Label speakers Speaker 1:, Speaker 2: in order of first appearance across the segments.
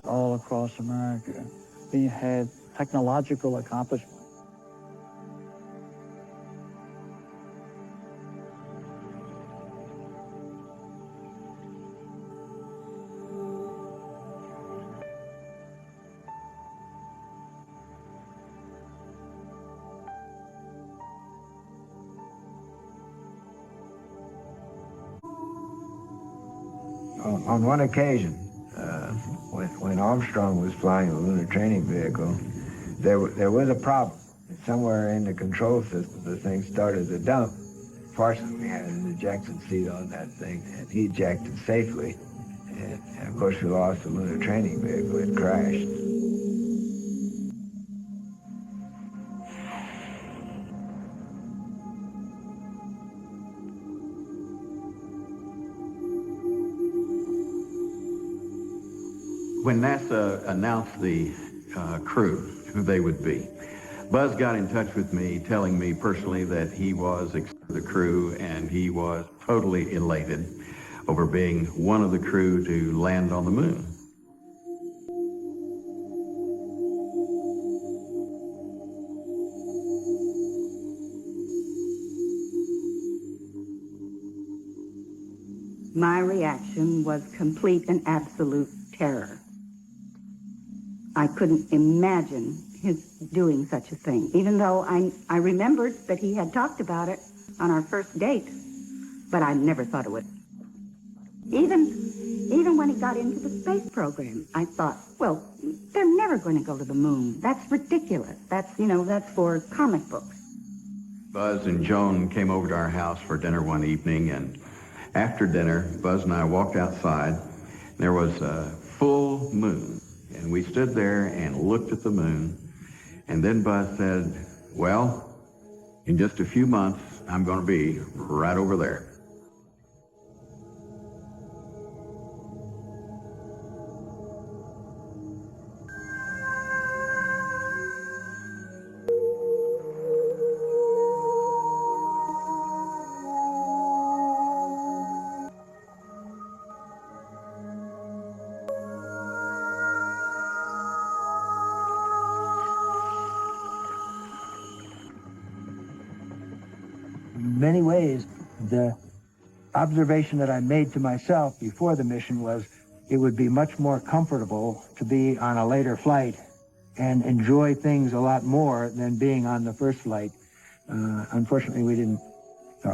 Speaker 1: all across America. We had technological accomplishments.
Speaker 2: On one occasion, when Armstrong was flying the lunar training vehicle, there was a problem. Somewhere in the control system, the thing started to dump. Fortunately, we had an ejection seat on that thing, and he ejected safely. And of course, we lost the lunar training vehicle. It crashed.
Speaker 3: When NASA announced the crew, who they would be, Buzz got in touch with me, telling me personally that he was the crew and he was totally elated over being one of the crew to land on the moon.
Speaker 4: My reaction was complete and absolute terror. I couldn't imagine his doing such a thing, even though I remembered that he had talked about it on our first date, but I never thought it would. Even when he got into the space program, I thought, well, they're never going to go to the moon. That's ridiculous. That's for comic books.
Speaker 3: Buzz and Joan came over to our house for dinner one evening, and after dinner, Buzz and I walked outside. There was a full moon, and we stood there and looked at the moon. And then Buzz said, well, in just a few months, I'm going to be right over there.
Speaker 1: In many ways, the observation that I made to myself before the mission was it would be much more comfortable to be on a later flight and enjoy things a lot more than being on the first flight. Unfortunately,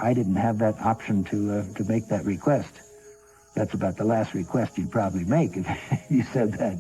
Speaker 1: I didn't have that option to make that request. That's about the last request you'd probably make if you said that.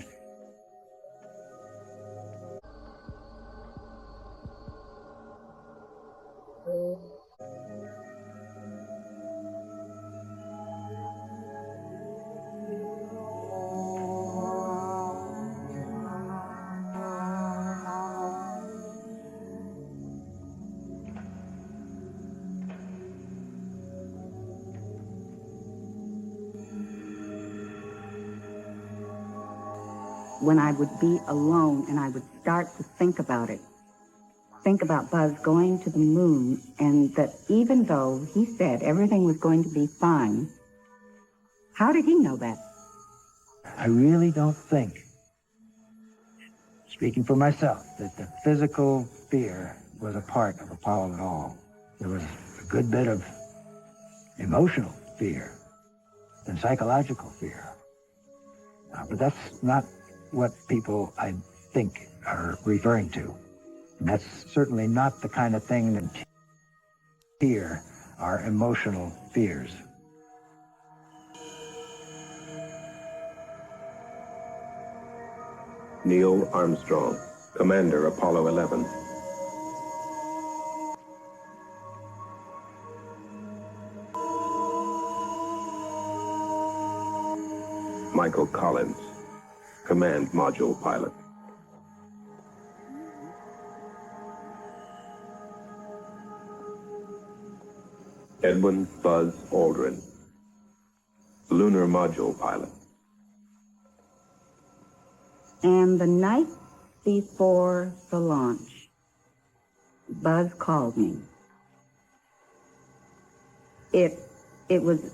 Speaker 4: When I would be alone and I would start to think about it, think about Buzz going to the moon, and that even though he said everything was going to be fine, how did he know that?
Speaker 1: I really don't think, speaking for myself, that the physical fear was a part of Apollo at all. There was a good bit of emotional fear and psychological fear. But that's not what people, I think, are referring to. And that's certainly not the kind of thing that here are emotional fears.
Speaker 5: Neil Armstrong, Commander Apollo 11. Michael Collins, Command Module Pilot. Edwin Buzz Aldrin, Lunar Module Pilot.
Speaker 4: And the night before the launch, Buzz called me. It was,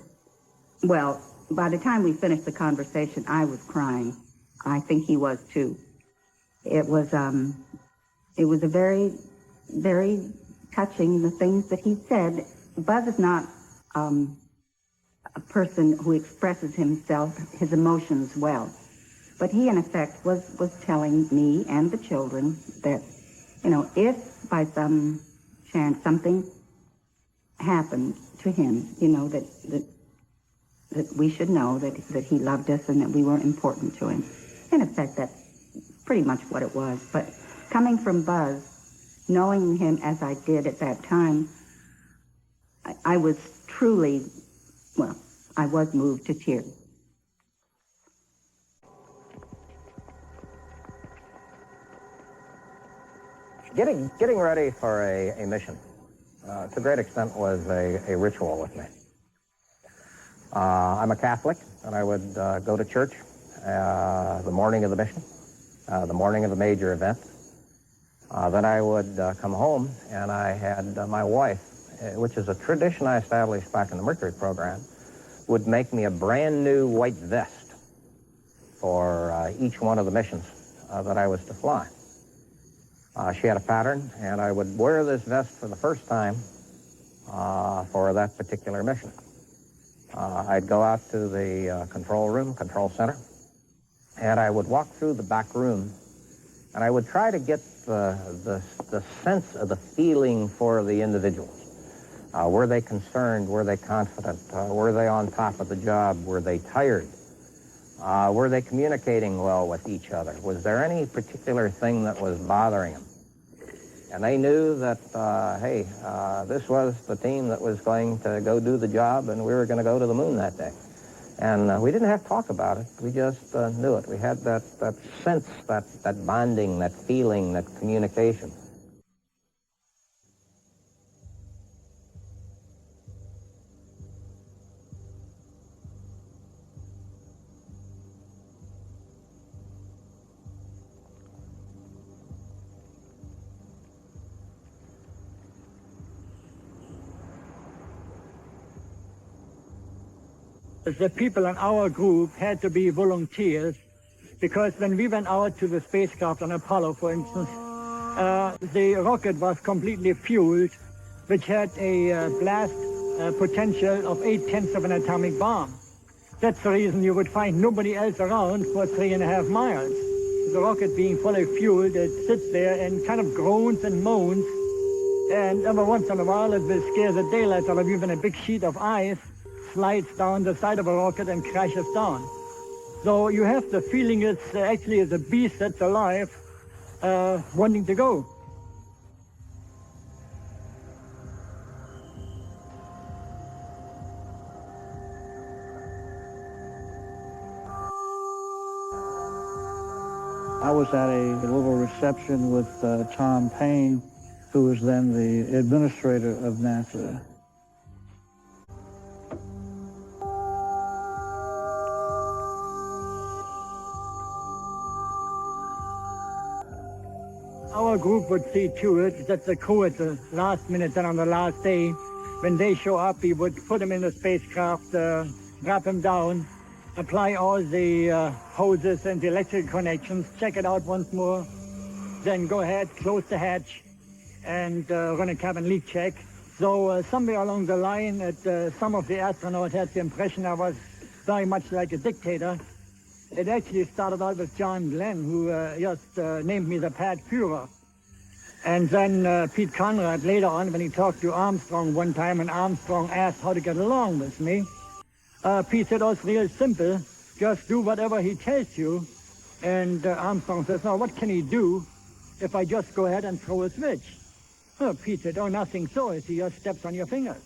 Speaker 4: well, by the time we finished the conversation, I was crying. I think he was too. It was a very, very touching, the things that he said. Buzz is not a person who expresses himself, his emotions well. But he, in effect, was telling me and the children that, you know, if by some chance something happened to him, you know, that we should know that he loved us and that we were important to him. In effect, that's pretty much what it was. But coming from Buzz, knowing him as I did at that time, I was truly, well, I was moved to tears.
Speaker 6: Getting ready for a mission, to a great extent, was a ritual with me. I'm a Catholic, and I would go to church the morning of the mission, the morning of a major event. Then I would come home, and I had my wife, which is a tradition I established back in the Mercury program, would make me a brand new white vest for each one of the missions that I was to fly. She had a pattern, and I would wear this vest for the first time for that particular mission. I'd go out to the control center, and I would walk through the back room, and I would try to get the sense of the feeling for the individuals. Were they concerned? Were they confident? Were they on top of the job? Were they tired? Were they communicating well with each other? Was there any particular thing that was bothering them? And they knew that, hey, this was the team that was going to go do the job, and we were going to go to the moon that day. And we didn't have to talk about it. We just knew it. We had that sense, that bonding, that feeling, that communication.
Speaker 7: The people in our group had to be volunteers, because when we went out to the spacecraft on Apollo, for instance, the rocket was completely fueled, which had a blast potential of 0.8 of an atomic bomb. That's the reason you would find nobody else around for 3.5 miles. The rocket being fully fueled, it sits there and kind of groans and moans, and every once in a while it will scare the daylights out of you when a big sheet of ice slides down the side of a rocket and crashes down. So you have the feeling it's actually the beast that's alive, wanting to go.
Speaker 8: I was at a little reception with Tom Paine, who was then the administrator of NASA.
Speaker 7: Our group would see to it that the crew at the last minute and on the last day, when they show up, we would put them in the spacecraft, wrap them down, apply all the hoses and the electrical connections, check it out once more, then go ahead, close the hatch, and run a cabin leak check. So somewhere along the line, some of the astronauts had the impression I was very much like a dictator. It actually started out with John Glenn, who just named me the Pad Führer. And then Pete Conrad later on, when he talked to Armstrong one time, and Armstrong asked how to get along with me, Pete said, oh, it's real simple. Just do whatever he tells you. And Armstrong says, now what can he do if I just go ahead and throw a switch? Oh, Pete said, oh, nothing so. He just steps on your fingers.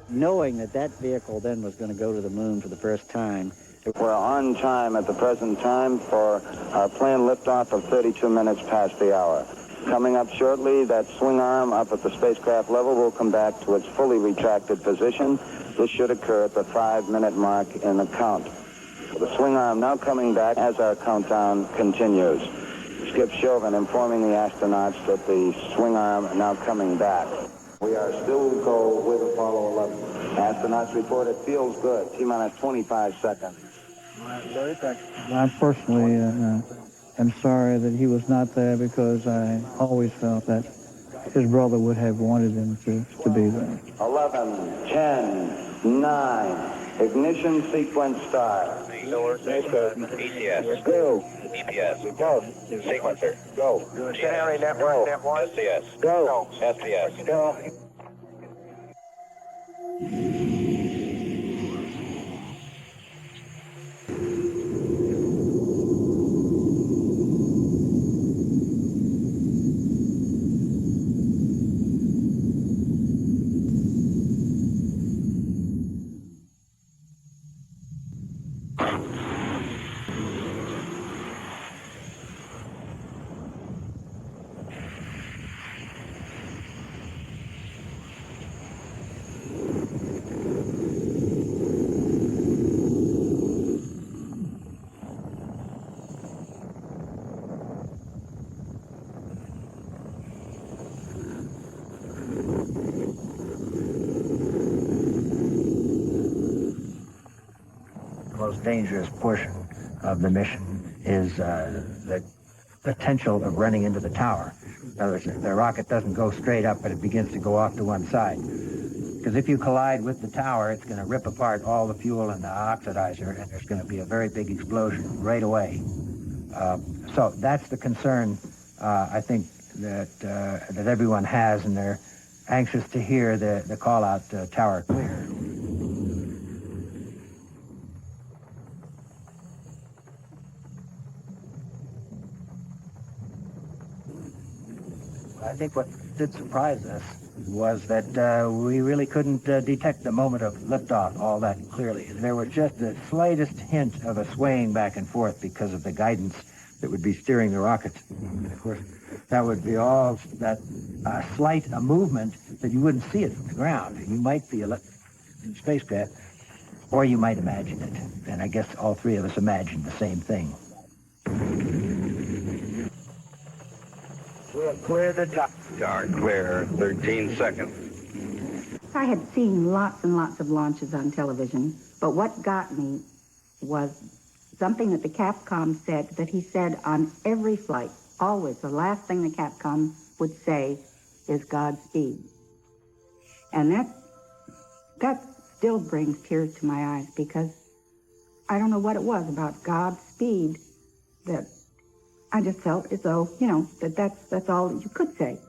Speaker 8: Knowing that that vehicle then was going to go to the moon for the first time.
Speaker 9: We're on time at the present time for our planned liftoff of 32 minutes past the hour. Coming up shortly, that swing arm up at the spacecraft level will come back to its fully retracted position. This should occur at the 5-minute mark in the count. The swing arm now coming back as our countdown continues. Skip Chauvin informing the astronauts that the swing arm now coming back. We are still go with Apollo 11. Astronauts report it feels good. T-minus 25 seconds.
Speaker 8: I personally am sorry that he was not there, because I always felt that his brother would have wanted him to be there.
Speaker 9: 11, 10, 9, ignition sequence start.
Speaker 10: ECS. Go. EPS. Go. Sequencer. Go.
Speaker 2: Generic network, net one.
Speaker 10: SCS.
Speaker 2: Go.
Speaker 10: STS.
Speaker 2: Go.
Speaker 1: The most dangerous portion of the mission is the potential of running into the tower. In other words, the rocket doesn't go straight up, but it begins to go off to one side. Because if you collide with the tower, it's going to rip apart all the fuel and the oxidizer, and there's going to be a very big explosion right away. So that's the concern, I think, that everyone has, and they're anxious to hear the call-out, tower clear. I think what did surprise us was that we really couldn't detect the moment of liftoff all that clearly. There was just the slightest hint of a swaying back and forth because of the guidance that would be steering the rockets. And of course, that would be all that slight movement that you wouldn't see it from the ground. You might feel it in spacecraft, or you might imagine it. And I guess all three of us imagined the same thing.
Speaker 2: We'll clear the top.
Speaker 10: Tower clear. 13 seconds.
Speaker 4: I had seen lots and lots of launches on television, but what got me was something that the Capcom said, that he said on every flight, always, the last thing the Capcom would say is Godspeed. And that still brings tears to my eyes, because I don't know what it was about Godspeed that I just felt as though, that's all that you could say.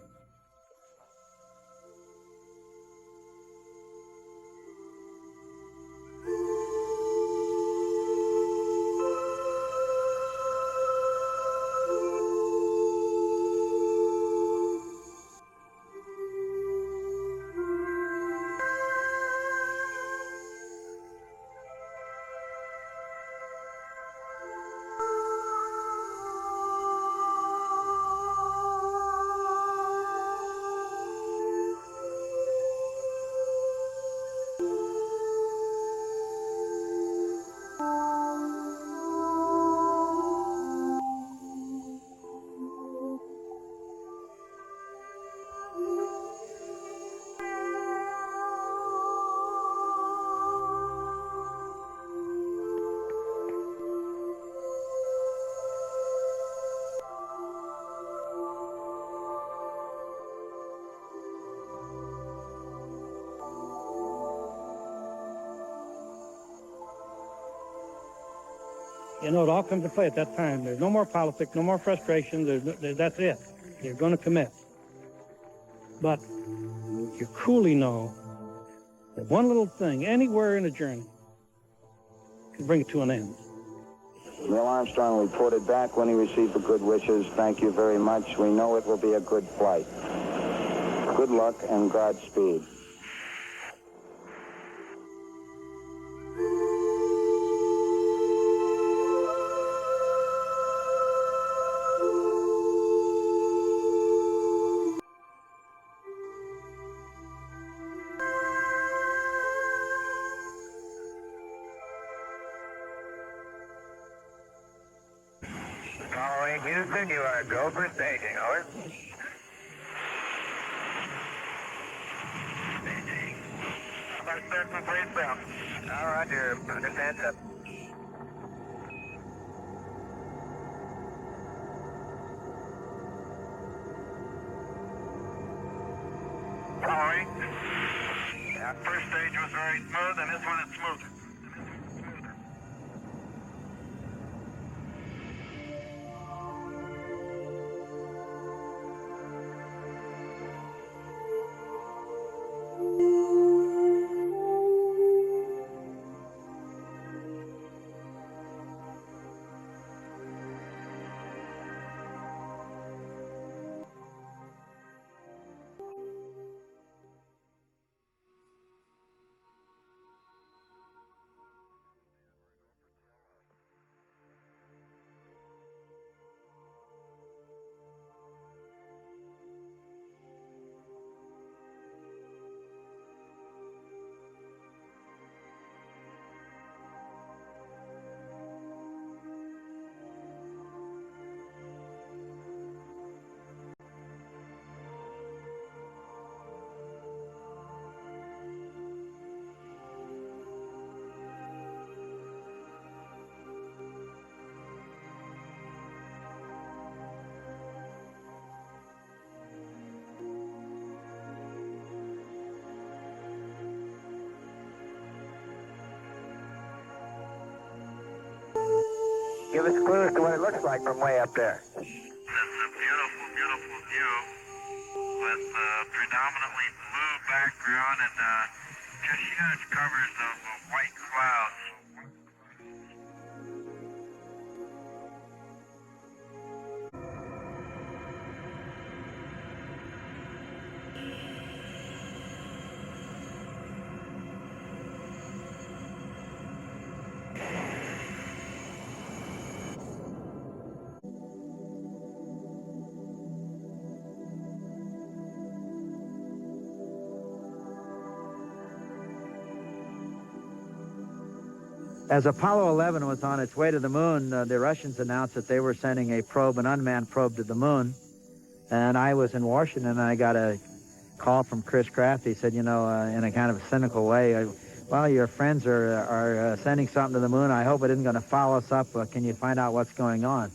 Speaker 7: It all comes to play at that time. There's no more politics, no more frustration. That's it. You're going to commit. But you coolly know that one little thing, anywhere in a journey, can bring it to an end.
Speaker 9: Neil Armstrong reported back when he received the good wishes. Thank you very much. We know it will be a good flight. Good luck and Godspeed.
Speaker 10: Houston, you are go for staging, over. Staging. About to start from place down. All right, you're understand up. Following. That first stage was very smooth, and this one is smoother. Give us clues to what it looks like from way up there. It's a beautiful, beautiful view with predominantly blue background and just huge covers of white clouds.
Speaker 1: As Apollo 11 was on its way to the moon, the Russians announced that they were sending a probe, an unmanned probe, to the moon. And I was in Washington, and I got a call from Chris Kraft. He said, you know, in a kind of a cynical way, well, your friends are sending something to the moon. I hope it isn't going to follow us up. Can you find out what's going on?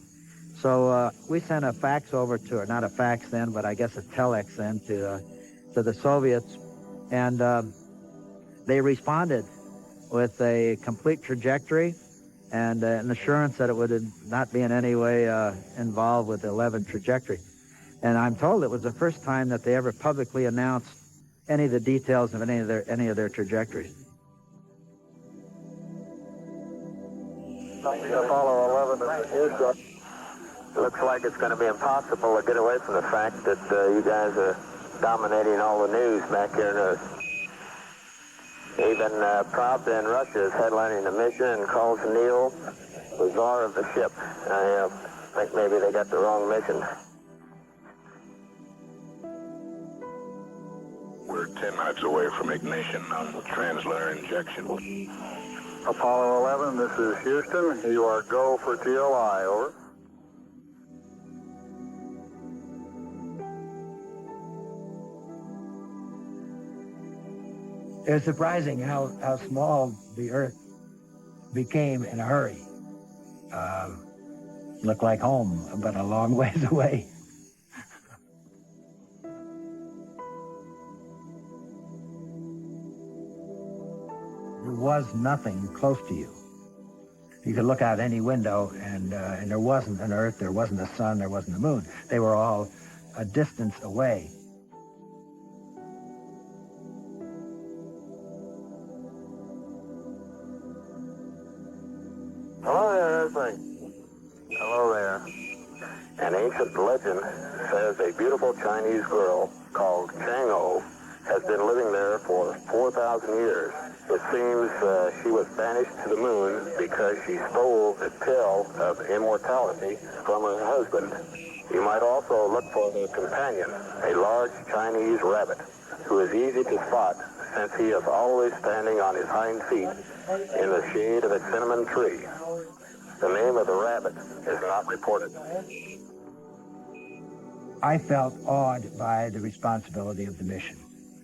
Speaker 1: So we sent a fax over to her, not a fax then, but I guess a telex then, to the Soviets. And they responded with a complete trajectory and an assurance that it would not be in any way involved with the 11 trajectory. And I'm told it was the first time that they ever publicly announced any of the details of any of their trajectories.
Speaker 9: Apollo 11 is looks like it's going to be impossible to get away from the fact that you guys are dominating all the news back here in Earth. Even Pravda in Russia is headlining the mission and calls Neil the czar of the ship. I think maybe they got the wrong mission.
Speaker 10: We're 10 minutes away from ignition on translator injection.
Speaker 9: Apollo 11, this is Houston. You are go for TLI, over.
Speaker 1: It's surprising how small the Earth became in a hurry. Looked like home, but a long ways away. There was nothing close to you. You could look out any window, and there wasn't an Earth, there wasn't a sun, there wasn't a moon. They were all a distance away.
Speaker 9: Hello there, everybody. Hello there. An ancient legend says a beautiful Chinese girl called Chang'o has been living there for 4,000 years. It seems she was banished to the moon because she stole the pill of immortality from her husband. You might also look for her companion, a large Chinese rabbit, who is easy to spot since he is always standing on his hind feet in the shade of a cinnamon tree. The name of the rabbit is not reported.
Speaker 1: I felt awed by the responsibility of the mission.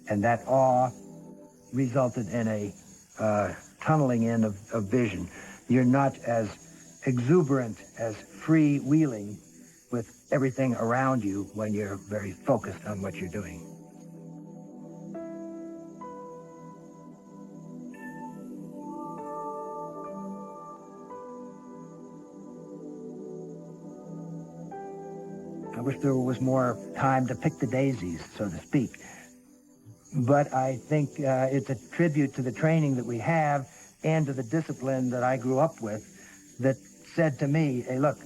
Speaker 1: And that awe resulted in a tunneling in of vision. You're not as exuberant, as free-wheeling with everything around you when you're very focused on what you're doing. I wish there was more time to pick the daisies, so to speak. But I think it's a tribute to the training that we have and to the discipline that I grew up with that said to me, hey, look,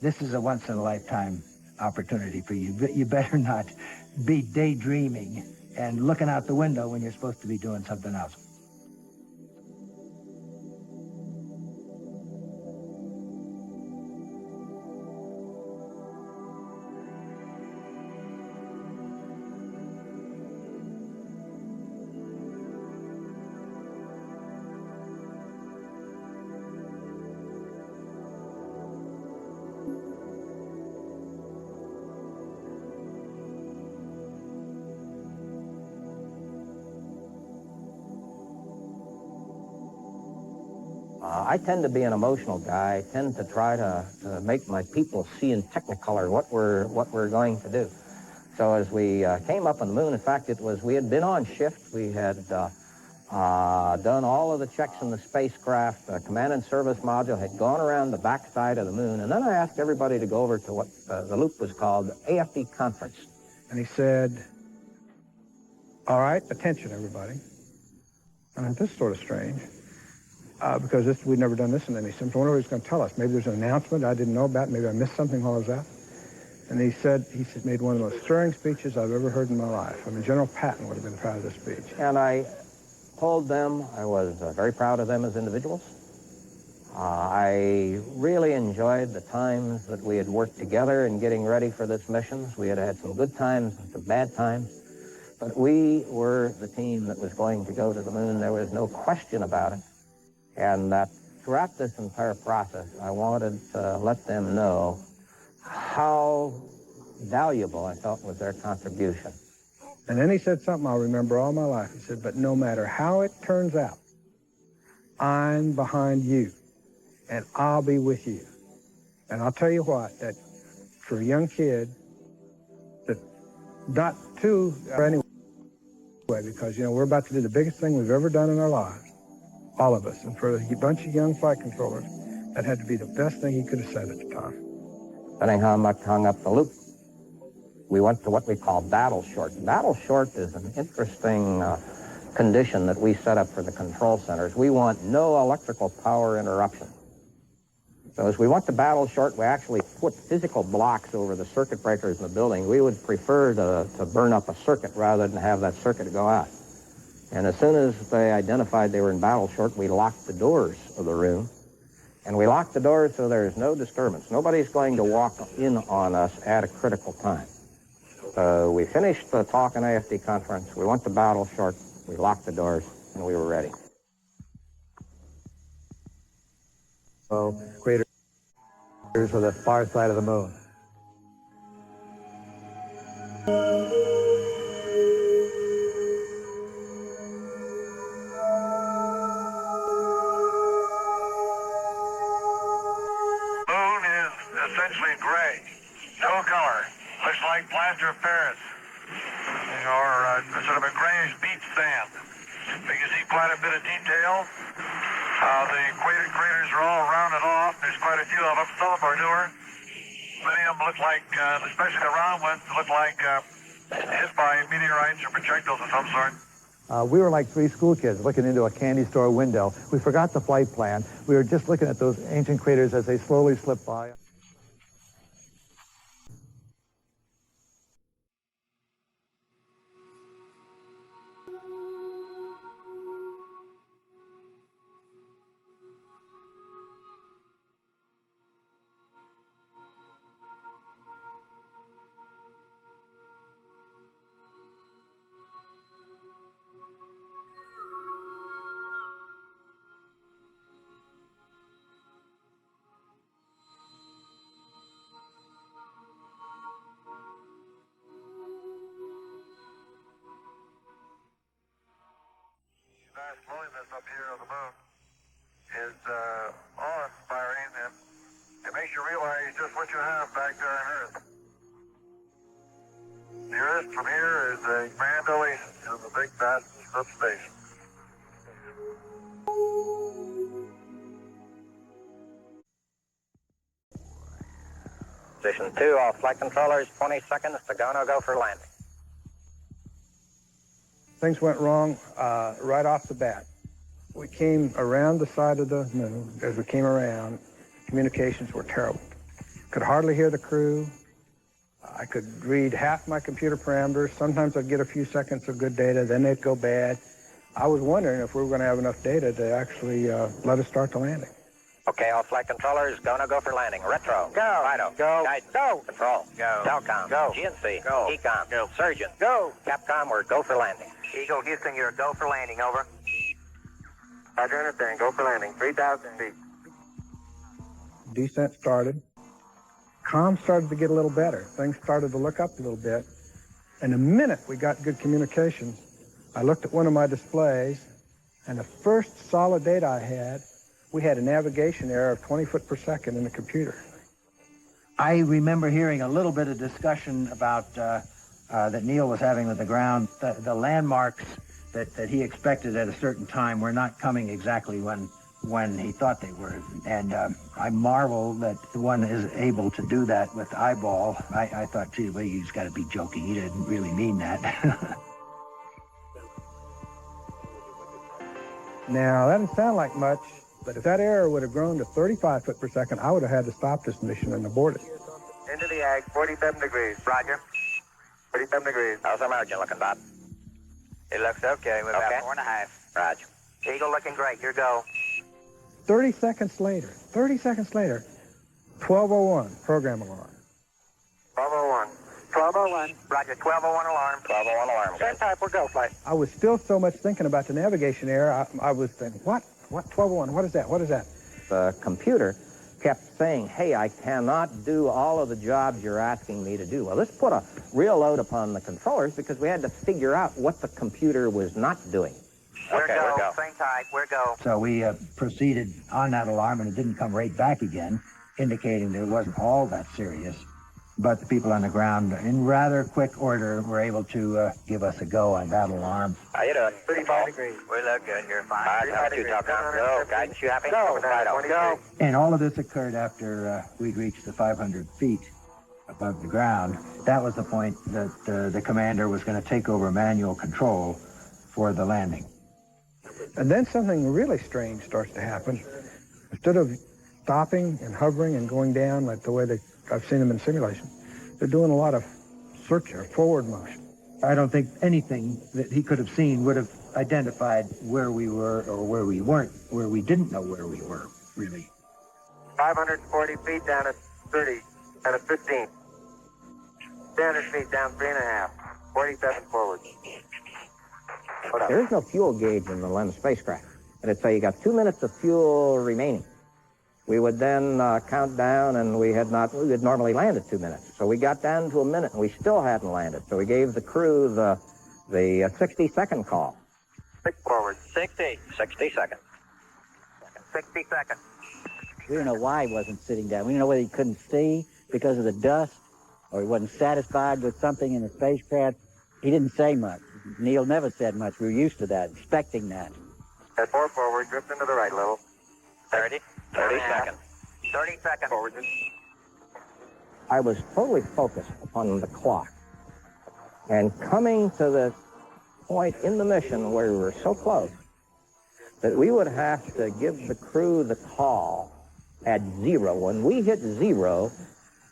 Speaker 1: this is a once-in-a-lifetime opportunity for you. But you better not be daydreaming and looking out the window when you're supposed to be doing something else.
Speaker 6: I tend to be an emotional guy. I tend to try to make my people see in technicolor what we're going to do. So as we came up on the moon, in fact, we had been on shift. We had done all of the checks in the spacecraft. The command and service module had gone around the backside of the moon. And then I asked everybody to go over to what the loop was called, AFD conference.
Speaker 11: And he said, all right, attention, everybody. And this is sort of strange. Because we'd never done this in any sense. I wonder what he's going to tell us. Maybe there's an announcement I didn't know about. Maybe I missed something while I was out. And he made one of the most stirring speeches I've ever heard in my life. I mean, General Patton would have been proud of this speech.
Speaker 6: And I told them I was very proud of them as individuals. I really enjoyed the times that we had worked together in getting ready for this mission. We had had some good times and some bad times. But we were the team that was going to go to the moon. There was no question about it. And that throughout this entire process, I wanted to let them know how valuable I felt was their contribution.
Speaker 11: And then he said something I'll remember all my life. He said, but no matter how it turns out, I'm behind you, and I'll be with you. And I'll tell you what, that for a young kid, that not too, anyway, because, you know, we're about to do the biggest thing we've ever done in our lives. All of us. And for a bunch of young flight controllers, that had to be the best thing he could have said at the time.
Speaker 6: Depending how much hung up the loop, we went to what we call battle short. Battle short is an interesting condition that we set up for the control centers. We want no electrical power interruption. So as we went to battle short, we actually put physical blocks over the circuit breakers in the building. We would prefer to burn up a circuit rather than have that circuit go out. And as soon as they identified they were in battle short, we locked the doors of the room. And we locked the doors so there's no disturbance. Nobody's going to walk in on us at a critical time. So we finished the talk in AFD conference. We went to battle short. We locked the doors, and we were ready.
Speaker 12: So, craters for the far side of the moon.
Speaker 10: Moon is essentially gray, no color. Looks like plaster of Paris, or sort of a grayish beach sand. But you see quite a bit of detail. The craters are all rounded off. There's quite a few of them. Some of them are newer. Many of them look like, especially the round ones, look like hit by meteorites or projectiles of some sort.
Speaker 12: We were like three school kids looking into a candy store window. We forgot the flight plan. We were just looking at those ancient craters as they slowly slip by.
Speaker 10: atmosphere of the moon is awe-inspiring, and it makes you realize just what you have back there on Earth. The Earth from here is a grand oasis in the big vastness of space.
Speaker 6: Position 2, all flight controllers, 20 seconds to go, no go for landing.
Speaker 11: Things went wrong right off the bat. We came around the side of the moon. As we came around, communications were terrible. Could hardly hear the crew. I could read half my computer parameters. Sometimes I'd get a few seconds of good data, then they'd go bad. I was wondering if we were going to have enough data to actually let us start the landing.
Speaker 6: Okay, all flight controllers, go, no go for landing. Retro. Go. Fido. Go. Guidance. Go. Control. Go. Telcom. Go. GNC. Go. Ecom. Go. Surgeon. Go. Capcom, we're go for landing.
Speaker 10: Eagle, Houston, you're go for landing, over. Roger, understand, go for landing, 3,000 feet.
Speaker 11: Descent started. Comm started to get a little better. Things started to look up a little bit. And the minute we got good communications, I looked at one of my displays, and the first solid data I had, we had a navigation error of 20 foot per second in the computer.
Speaker 1: I remember hearing a little bit of discussion about that Neil was having with the ground. The landmarks that he expected at a certain time were not coming exactly when he thought they were. And I marvel that one is able to do that with eyeball. I thought, gee, well, he's got to be joking. He didn't really mean that.
Speaker 11: Now, that doesn't sound like much, but if that error would have grown to 35 foot per second, I would have had to stop this mission and abort it.
Speaker 10: Into the ag, 47 degrees. Roger. 47 degrees.
Speaker 6: How's our margin looking, Bob?
Speaker 10: It looks okay. We're about 4.5.
Speaker 6: Roger.
Speaker 10: Eagle looking great. Your go.
Speaker 11: 30 seconds later, 1201, program alarm.
Speaker 10: 1201. 1201. Roger, 1201 alarm.
Speaker 6: 1201 alarm.
Speaker 10: Same type, we're go flight.
Speaker 11: I was still so much thinking about the navigation error, I was thinking, what? 1201, what is that? What is that?
Speaker 6: The computer kept saying, hey, I cannot do all of the jobs you're asking me to do. Well, this put a real load upon the controllers because we had to figure out what the computer was not doing.
Speaker 10: We're
Speaker 6: Okay,
Speaker 10: go.
Speaker 6: we're go.
Speaker 10: Same type, we're go.
Speaker 1: So we proceeded on that alarm, and it didn't come right back again, indicating that it wasn't all that serious. But the people on the ground, in rather quick order, were able to give us a go on that alarm.
Speaker 6: How you doing?
Speaker 10: 35 degrees. We look good. You're fine.
Speaker 6: All right, how about you, Telcom? Go. Guidance, you happy?
Speaker 10: Go.
Speaker 6: Fido.
Speaker 10: Go.
Speaker 1: And all of this occurred after we'd reached the 500 feet above the ground. That was the point that the commander was going to take over manual control for the landing.
Speaker 11: And then something really strange starts to happen. Instead of stopping and hovering and going down like the way I've seen them in simulation, they're doing a lot of search or forward motion.
Speaker 1: I don't think anything that he could have seen would have identified where we were or where we weren't, where we didn't know where we were, really.
Speaker 10: 540 feet down to 30, down to 15. 300 feet down 3.5. 47 forward.
Speaker 6: There is no fuel gauge in the Lem spacecraft. And it'd say you got 2 minutes of fuel remaining. We would then count down, and we had normally landed 2 minutes. So we got down to a minute, and we still hadn't landed. So we gave the crew the 60-second call.
Speaker 10: 6 forward.
Speaker 6: 60 seconds.
Speaker 10: 60 seconds.
Speaker 13: We didn't know why he wasn't sitting down. We didn't know whether he couldn't see because of the dust or he wasn't satisfied with something in the spacecraft. He didn't say much. Neil never said much. We were used to that, expecting that.
Speaker 10: At 4 forward, drift into the right level.
Speaker 6: 30 seconds.
Speaker 10: 30 seconds. Forward.
Speaker 6: I was totally focused upon the clock. And coming to the point in the mission where we were so close that we would have to give the crew the call at 0. When we hit 0,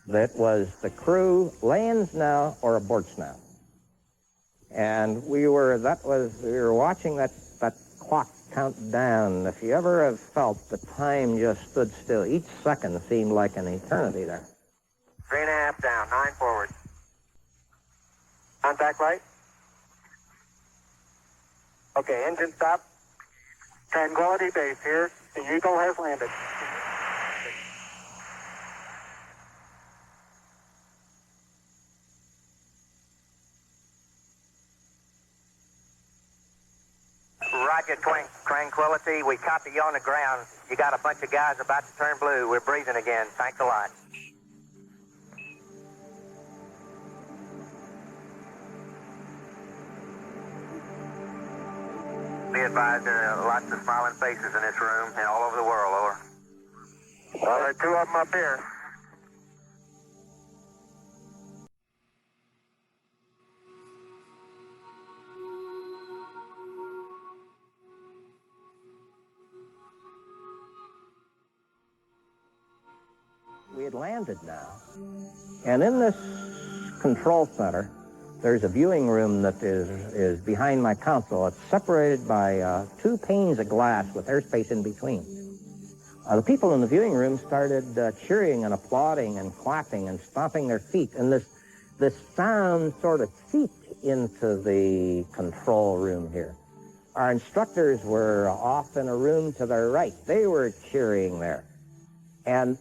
Speaker 6: that was the crew lands now or aborts now. And we were watching that clock count down. If you ever have felt the time just stood still, each second seemed like an eternity there.
Speaker 10: 3.5 down, 9 forward. Contact light. Okay, engine stop. Tranquility Base here. The Eagle has landed. Roger, Tranquility
Speaker 14: tranquility. We copy you on the ground. You got a bunch of guys about to turn blue. We're breathing again. Thanks a lot. Be advised, there are lots of smiling faces in this room and all over the world, over. Well, there are two of them up here.
Speaker 6: We had landed now, and in this control center, there's a viewing room that is behind my console. It's separated by 2 panes of glass with airspace in between. The people in the viewing room started cheering and applauding and clapping and stomping their feet, and this sound sort of seeped into the control room here. Our instructors were off in a room to their right. They were cheering there. And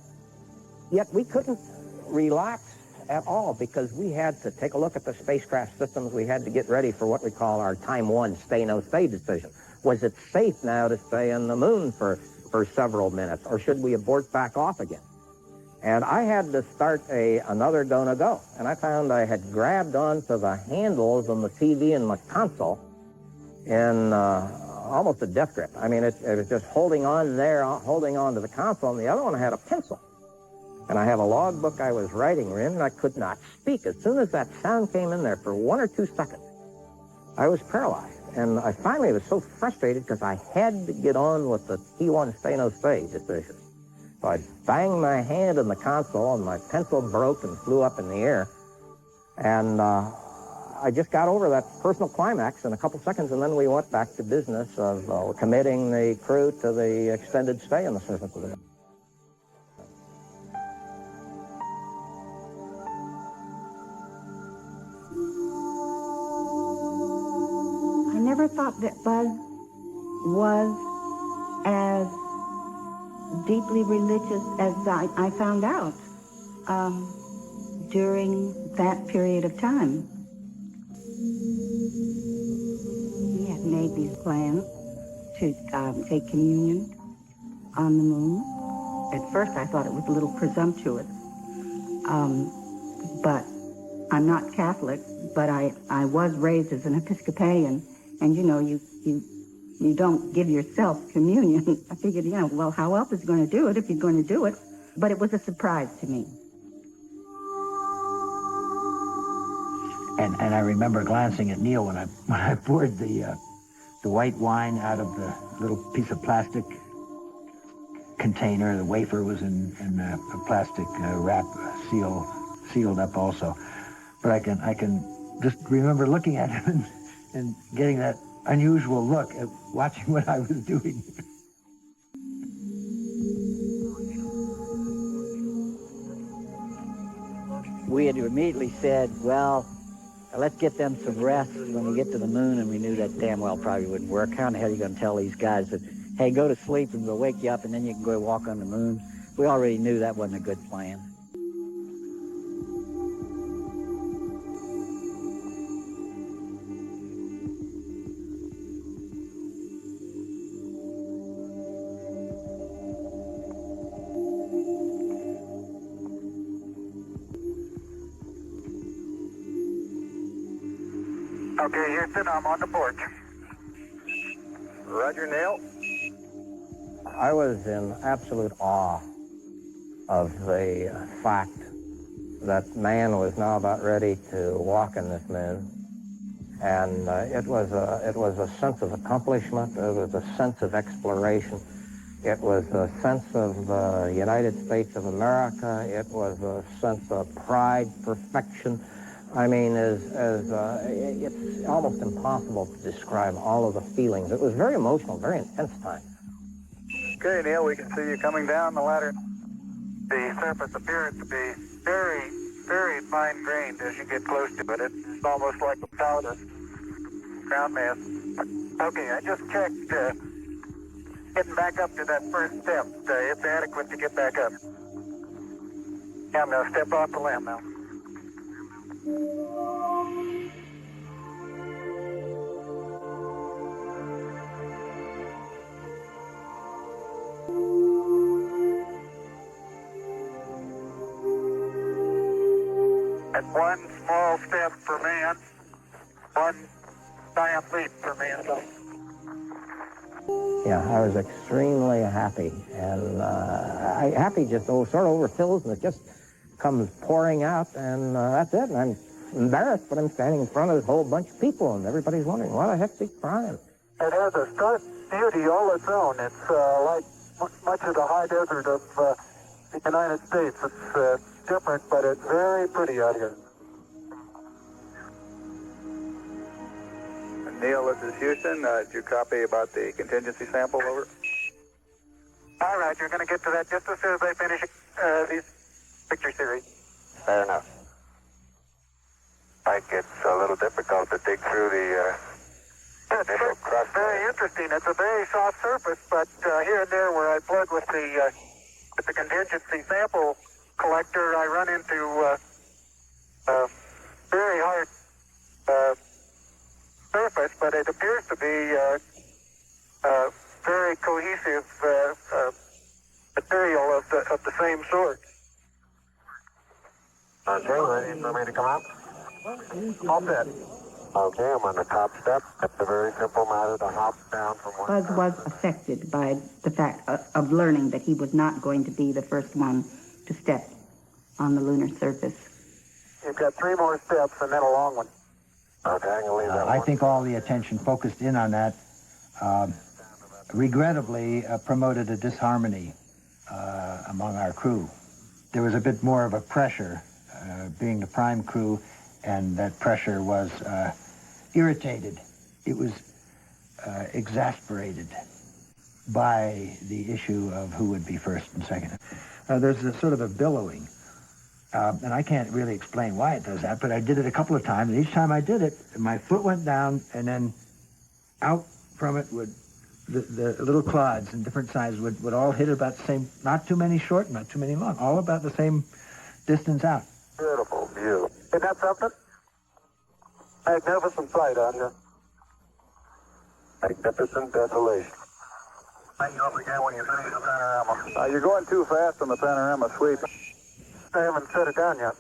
Speaker 6: yet we couldn't relax at all because we had to take a look at the spacecraft systems. We had to get ready for what we call our time 1 stay no stay decision. Was it safe now to stay on the moon for several minutes, or should we abort back off again? And I had to start another go. And I found I had grabbed onto the handles on the TV in my console in almost a death grip. I mean, it was just holding on there, holding on to the console, and the other one I had a pencil. And I have a logbook I was writing in, and I could not speak. As soon as that sound came in there for 1 or 2 seconds, I was paralyzed. And I finally was so frustrated because I had to get on with the T1 stay no stay decision. So I banged my hand in the console, and my pencil broke and flew up in the air. And I just got over that personal climax in a couple seconds, and then we went back to business of committing the crew to the extended stay on the surface of the moon.
Speaker 4: I never thought that Buzz was as deeply religious as I found out during that period of time. He had made these plans to take communion on the moon. At first I thought it was a little presumptuous, but I'm not Catholic, but I was raised as an Episcopalian, and you know, you don't give yourself communion. I figured, you know, well, how else is he going to do it if he's going to do it? But it was a surprise to me.
Speaker 1: And I remember glancing at Neil when I poured the white wine out of the little piece of plastic container. The wafer was in a plastic wrap, sealed up also. But I can just remember looking at him and getting that unusual look at watching what I was doing.
Speaker 13: We had immediately said, well, let's get them some rest when we get to the moon, and we knew that damn well probably wouldn't work. How in the hell are you going to tell these guys that, hey, go to sleep and we'll wake you up and then you can go walk on the moon? We already knew that wasn't a good plan.
Speaker 10: Okay, Houston, I'm on the porch. Roger, Neil.
Speaker 6: I was in absolute awe of the fact that man was now about ready to walk in this moon. And it was a sense of accomplishment. It was a sense of exploration. It was a sense of the United States of America. It was a sense of pride, perfection. I mean, it's almost impossible to describe all of the feelings. It was very emotional, very intense time.
Speaker 10: Okay, Neil, we can see you coming down the ladder. The surface appears to be very, very fine-grained as you get close to it. It's almost like a powder ground mass. Okay, I just checked getting back up to that first step. It's adequate to get back up. Yeah, I'm going to step off the limb now. one small step for man, one giant leap for mankind.
Speaker 6: Yeah, I was extremely happy, and happy just sort of overfills, and it just comes pouring out, and that's it. And I'm embarrassed, but I'm standing in front of this whole bunch of people, and everybody's wondering, what the heck's he crying?
Speaker 10: It has a stark beauty all its own. It's like much of the high desert of the United States. It's different, but it's very pretty out here.
Speaker 14: Neil, this is Houston. Did you copy about the contingency sample? Over.
Speaker 10: All right, you're going to get to that just as soon as I finish these picture series.
Speaker 14: Fair enough. Mike, it's a little difficult to dig through the initial crust.
Speaker 10: Very interesting. It's a very soft surface, but here and there where I plug with the contingency sample collector, I run into very hard surface, but it appears to be very cohesive material of the same sort.
Speaker 14: Okay, ready for me to come up?
Speaker 10: All set.
Speaker 14: Okay, I'm on the top step. It's a very simple matter to hop down from one.
Speaker 4: Buzz was affected by the fact of learning that he was not going to be the first one to step on the lunar surface.
Speaker 10: You've got 3 more steps and then a long one.
Speaker 14: Okay, I'm going to leave that
Speaker 1: I
Speaker 14: one.
Speaker 1: think all the attention focused in on that regrettably promoted a disharmony among our crew. There was a bit more of a pressure being the prime crew, and that pressure was irritated. It was exasperated by the issue of who would be first and second. There's a sort of a billowing, and I can't really explain why it does that, but I did it a couple of times, and each time I did it, my foot went down, and then out from it would the little clods in different sizes would all hit about the same, not too many short, not too many long, all about the same distance out.
Speaker 14: Beautiful view.
Speaker 10: Isn't that something? Magnificent sight out here.
Speaker 14: Magnificent desolation.
Speaker 10: Thank you up again when you finish the panorama.
Speaker 14: You're going too fast on the panorama sweep.
Speaker 10: I haven't set it down yet.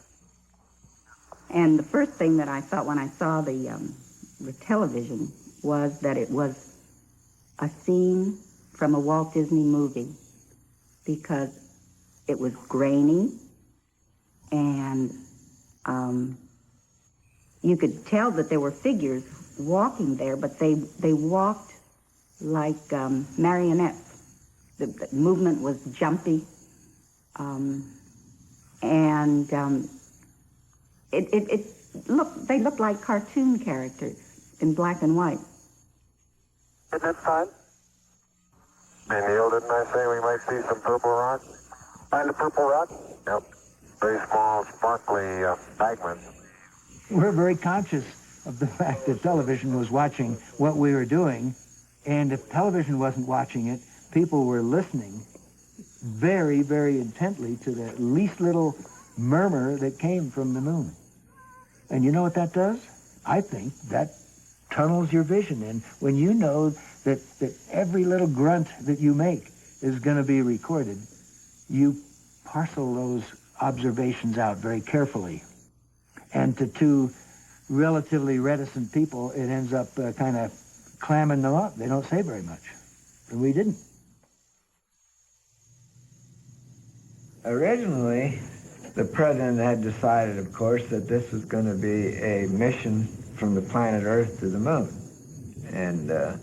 Speaker 4: And the first thing that I thought when I saw the television was that it was a scene from a Walt Disney movie, because it was grainy, and you could tell that there were figures walking there, but they walked like marionettes. The movement was jumpy, and they looked like cartoon characters in black and white.
Speaker 10: Isn't it fun?
Speaker 14: Hey, Neil, didn't I say we might see some purple rock?
Speaker 10: Find the purple rock?
Speaker 14: Yep. Very small, sparkly fragments.
Speaker 1: We're very conscious of the fact that television was watching what we were doing, and if television wasn't watching it, people were listening very, very intently to the least little murmur that came from the moon. And you know what that does? I think that tunnels your vision in. When you know that every little grunt that you make is going to be recorded, you parcel those observations out very carefully. And to two relatively reticent people, it ends up kind of clamming them up. They don't say very much. And we didn't.
Speaker 2: Originally, the president had decided, of course, that this was going to be a mission from the planet Earth to the moon. And the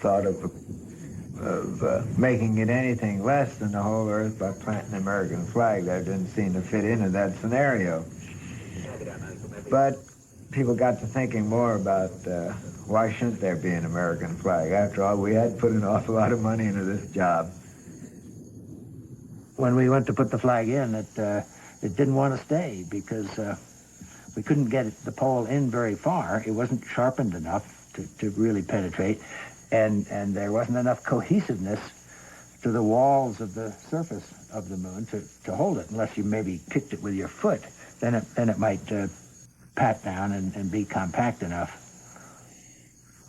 Speaker 2: thought of making it anything less than the whole Earth by planting an American flag, that didn't seem to fit into that scenario. But people got to thinking more about why shouldn't there be an American flag? After all, we had put an awful lot of money into this job.
Speaker 1: When we went to put the flag in, it didn't want to stay because we couldn't get the pole in very far. It wasn't sharpened enough to really penetrate, and there wasn't enough cohesiveness to the walls of the surface of the moon to hold it, unless you maybe kicked it with your foot. Then it might pat down and be compact enough.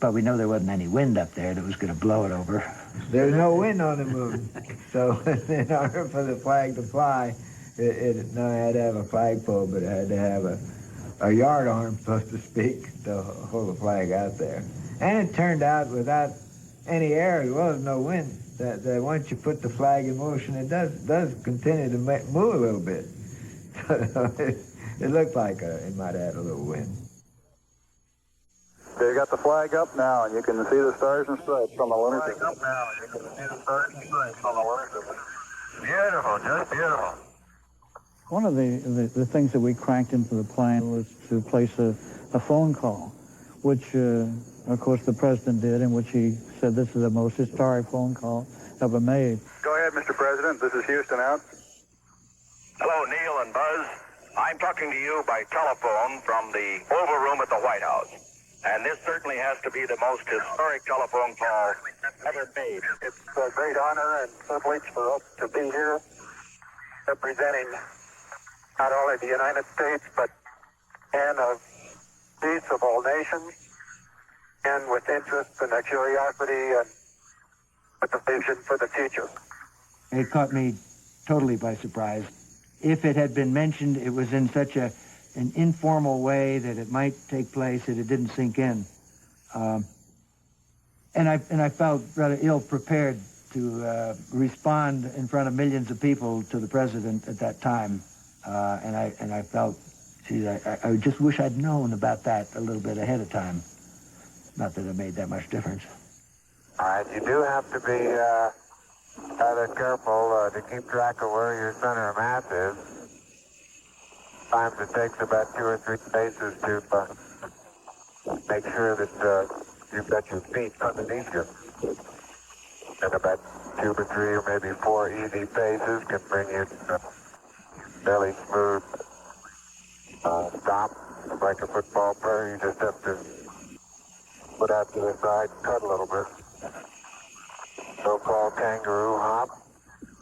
Speaker 1: But we know there wasn't any wind up there that was going to blow it over.
Speaker 2: There's no wind on the moon. So in order for the flag to fly, it not had to have a flagpole, but it had to have a yard arm, so to speak, to hold the flag out there. And it turned out without any air as well as no wind, that once you put the flag in motion, it does continue to move a little bit. So it looked like it might have had a little wind.
Speaker 14: They got the flag up now, and you can see the stars and stripes on the lunar system. Flag up now, and you can see the stars and stripes on the lunar system. Beautiful, just beautiful.
Speaker 8: One of the things that we cranked into the plane was to place a phone call, which, of course, the president did, in which he said this is the most historic phone call ever made.
Speaker 14: Go ahead, Mr. President. This is Houston out.
Speaker 10: Hello, Neil and Buzz. I'm talking to you by telephone from the Oval Room at the White House. And this certainly has to be the most historic telephone call ever made.
Speaker 14: It's a great honor and privilege for us to be here representing not only the United States, but and of peace of all nations, and with interest and a curiosity and with a vision for the future.
Speaker 1: It caught me totally by surprise. If it had been mentioned, it was in such an informal way that it might take place, that it didn't sink in. And I felt rather ill-prepared to respond in front of millions of people to the president at that time. And I felt, gee, I just wish I'd known about that a little bit ahead of time. Not that it made that much difference.
Speaker 14: All right, you do have to be rather careful to keep track of where your center of mass is. Sometimes it takes about 2 or 3 paces to make sure that you've got your feet underneath you. And about 2 or 3 or maybe 4 easy paces can bring you to a fairly smooth stop. Like a football player, you just have to put out to the side and cut a little bit. So-called kangaroo hop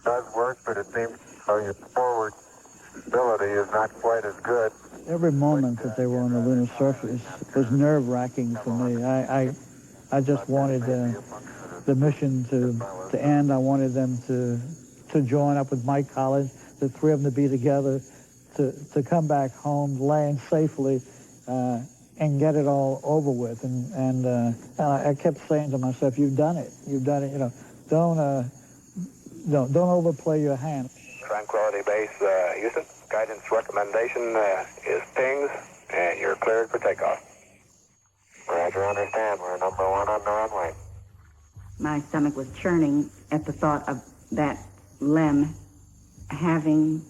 Speaker 14: does work, but it seems your forward ability is not quite as good.
Speaker 8: Every moment that they were on the lunar surface was nerve-wracking for me. I just wanted the mission to end. I wanted them to join up with Mike Collins, the three of them to be together, to come back home, land safely, and get it all over with. And I kept saying to myself, "You've done it. You've done it. You know, don't overplay your hand."
Speaker 10: Tranquility Base, Houston. Guidance recommendation is pings, and you're cleared for takeoff.
Speaker 14: Roger, understand. We're number 1 on the runway.
Speaker 4: My stomach was churning at the thought of that LEM having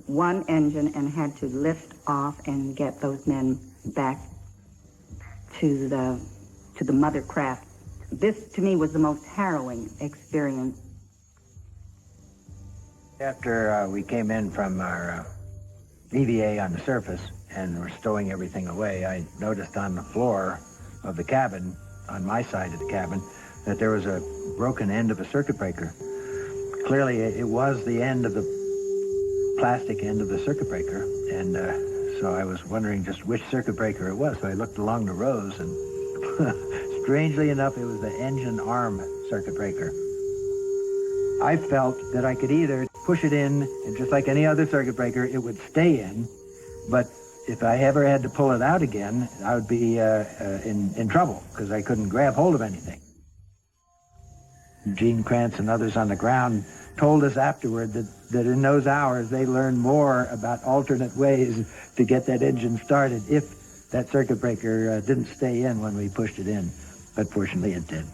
Speaker 4: one engine and had to lift off and get those men back to the mother craft. This, to me, was the most harrowing experience.
Speaker 1: After we came in from our EVA on the surface and were stowing everything away, I noticed on the floor of the cabin, on my side of the cabin, that there was a broken end of a circuit breaker. Clearly, it was the end of the plastic end of the circuit breaker, and so I was wondering just which circuit breaker it was. So I looked along the rows, and strangely enough, it was the engine arm circuit breaker. I felt that I could either push it in, and just like any other circuit breaker, it would stay in, but if I ever had to pull it out again, I would be in trouble, because I couldn't grab hold of anything. Gene Krantz and others on the ground told us afterward that in those hours they learned more about alternate ways to get that engine started if that circuit breaker didn't stay in when we pushed it in. But fortunately it did.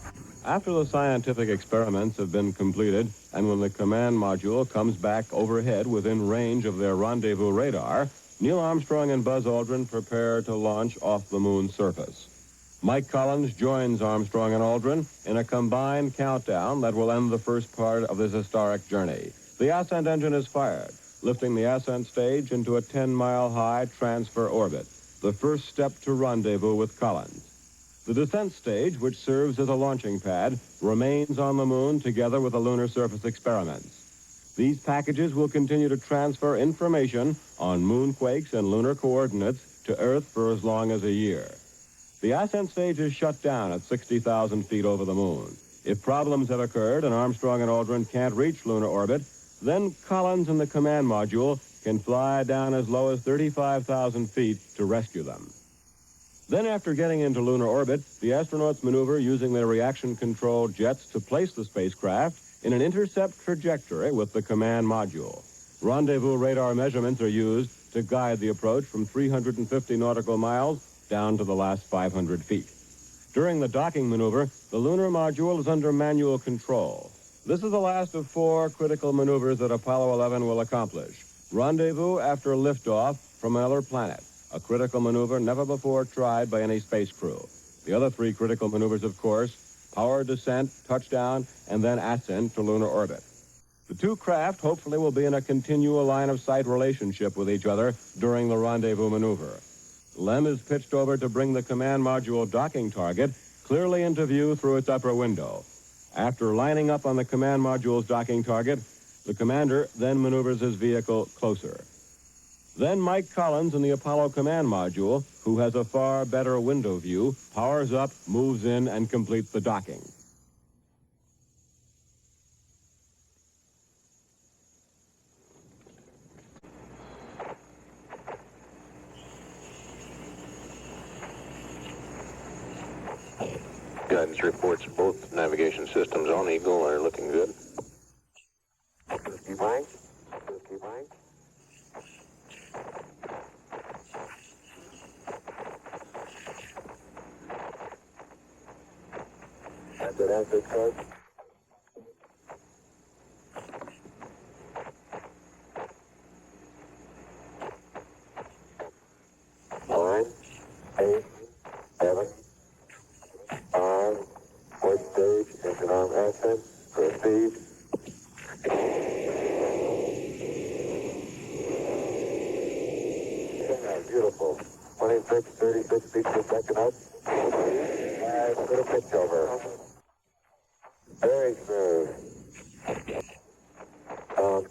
Speaker 15: After the scientific experiments have been completed, and when the command module comes back overhead within range of their rendezvous radar, Neil Armstrong and Buzz Aldrin prepare to launch off the moon's surface. Mike Collins joins Armstrong and Aldrin in a combined countdown that will end the first part of this historic journey. The ascent engine is fired, lifting the ascent stage into a 10-mile-high transfer orbit, the first step to rendezvous with Collins. The descent stage, which serves as a launching pad, remains on the moon together with the lunar surface experiments. These packages will continue to transfer information on moonquakes and lunar coordinates to Earth for as long as a year. The ascent stage is shut down at 60,000 feet over the moon. If problems have occurred and Armstrong and Aldrin can't reach lunar orbit, then Collins and the command module can fly down as low as 35,000 feet to rescue them. Then, after getting into lunar orbit, the astronauts maneuver using their reaction-controlled jets to place the spacecraft in an intercept trajectory with the command module. Rendezvous radar measurements are used to guide the approach from 350 nautical miles down to the last 500 feet. During the docking maneuver, the lunar module is under manual control. This is the last of 4 critical maneuvers that Apollo 11 will accomplish. Rendezvous after liftoff from another planet, a critical maneuver never before tried by any space crew. The other 3 critical maneuvers, of course, power descent, touchdown, and then ascent to lunar orbit. The 2 craft hopefully will be in a continual line-of-sight relationship with each other during the rendezvous maneuver. LEM is pitched over to bring the command module docking target clearly into view through its upper window. After lining up on the command module's docking target, the commander then maneuvers his vehicle closer. Then Mike Collins in the Apollo command module, who has a far better window view, powers up, moves in, and completes the docking.
Speaker 14: Guidance reports both navigation systems on Eagle are looking good. Keep blank. Keep blank. That's it, answer code. Nine, 8, 7, 5, fourth stage, engine arm ascent, proceed. Beautiful. 26, 36 feet per second up. 5, little pitch over. Very smooth.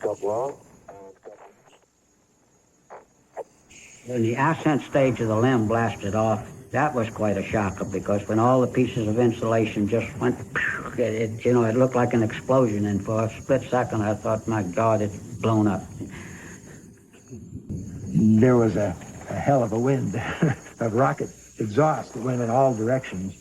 Speaker 14: Couple off.
Speaker 16: When the ascent stage of the LEM blasted off, that was quite a shocker, because when all the pieces of insulation just went, it looked like an explosion, and for a split second I thought, my God, it's blown up.
Speaker 1: There was a hell of a wind of rocket exhaust that went in all directions.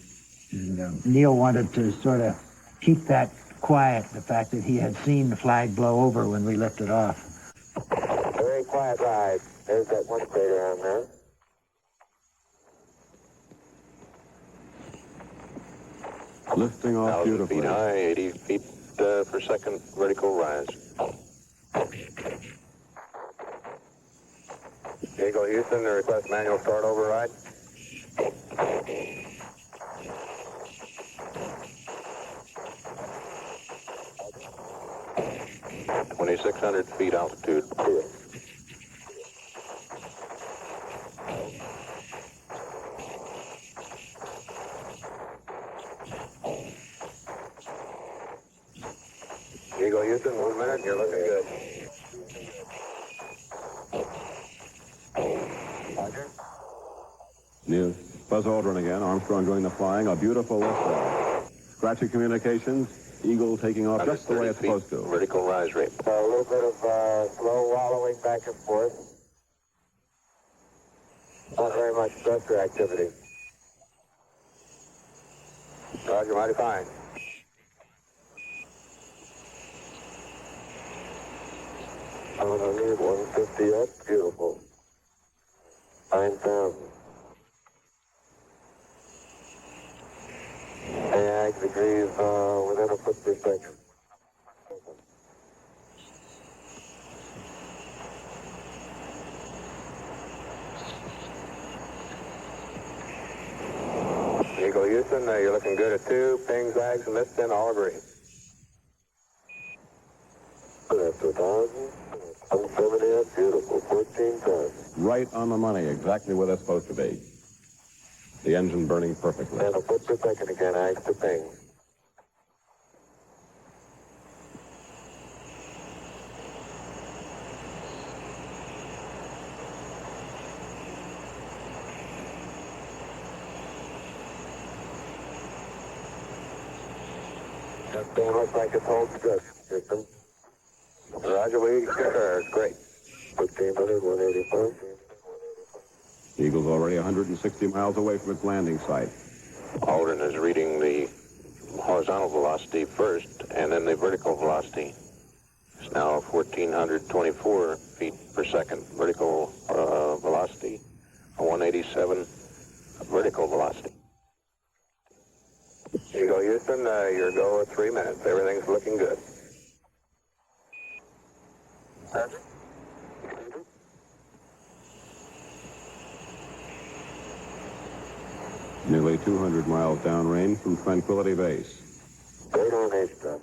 Speaker 1: And Neil wanted to sort of keep that quiet, the fact that he had seen the flag blow over when we lifted off.
Speaker 14: Very quiet ride. There's that one crater on there.
Speaker 15: Lifting off beautifully.
Speaker 14: 1,000 feet high, 80 feet per second vertical rise. Eagle Houston, request manual start override. 2,600 feet altitude. Eagle Houston, 1 minute, you're looking good. Roger.
Speaker 15: News. Buzz Aldrin again, Armstrong doing the flying, a beautiful liftoff. Scratchy communications, Eagle taking off just the way it's supposed to.
Speaker 14: Vertical rise rate. A little bit of slow wallowing back and forth. Not very much thruster activity. Roger, mighty fine. I'm going to leave 150 up. Beautiful. 9,000. AX degrees within a foot per second. Eagle Houston, you're looking good at 2. Ping, zags, and lift in, all agree. That's 1,000. 170, beautiful. 14 tons.
Speaker 15: Right on the money, exactly where they're supposed to be. The engine burning perfectly.
Speaker 14: And a foot per second again, axe to ping. That thing looks like it's holding good, system. Roger, we concur. Great. 1500, 185.
Speaker 15: Eagle's already 160 miles away from its landing site.
Speaker 14: Aldrin is reading the horizontal velocity first, and then the vertical velocity. It's now 1,424 feet per second vertical velocity, 187 vertical velocity. Eagle Houston, your go at 3 minutes. Everything's looking good.
Speaker 15: Nearly 200 miles downrange from Tranquility Base.
Speaker 14: Great on H-Dot.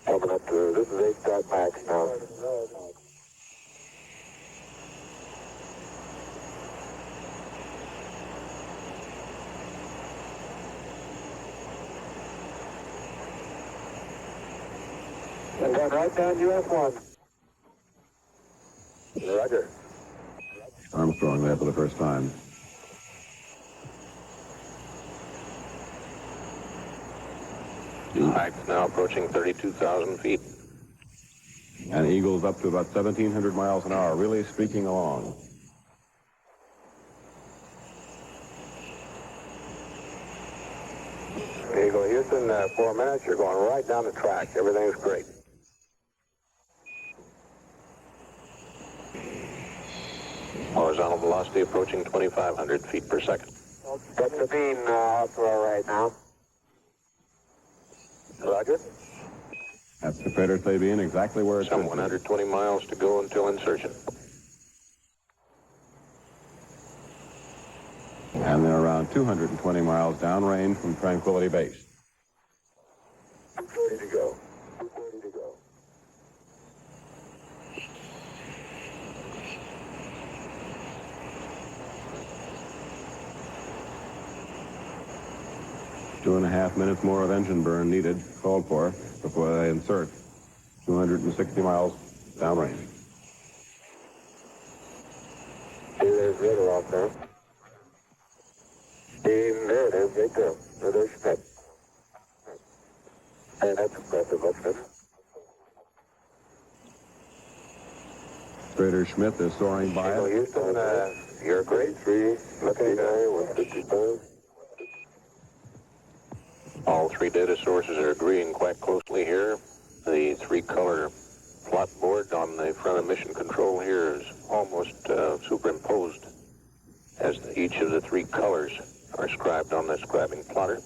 Speaker 14: Coming up to, this is H-Dot max now. And then right down US-1. Roger.
Speaker 15: Armstrong there for the first time.
Speaker 14: Heights now approaching 32,000 feet.
Speaker 15: And Eagle's up to about 1,700 miles an hour, really streaking along.
Speaker 14: Eagle Houston, 4 minutes. You're going right down the track. Everything's great. Horizontal velocity approaching 2,500 feet per second. That's the beam offshore right now. Roger.
Speaker 15: That's the crater Sabine, exactly where it's
Speaker 14: Some 120 miles to go until insertion.
Speaker 15: And they're around 220 miles downrange from Tranquility Base.
Speaker 14: 240 to go. 240 to go.
Speaker 15: Two and a half minutes more of engine burn needed, called for, before they insert. 260 miles downrange.
Speaker 14: See, there's Ritter off there. There it is, right there. There's Schmidt. Hey, that's impressive, that's good.
Speaker 15: Crater Schmidt is soaring by
Speaker 14: Eagle
Speaker 15: it.
Speaker 14: Houston, you're great. 3, looking 155. All three data sources are agreeing quite closely here. The three-color plot board on the front of mission control here is almost superimposed, as each of the three colors are scribed on the scribing plotter.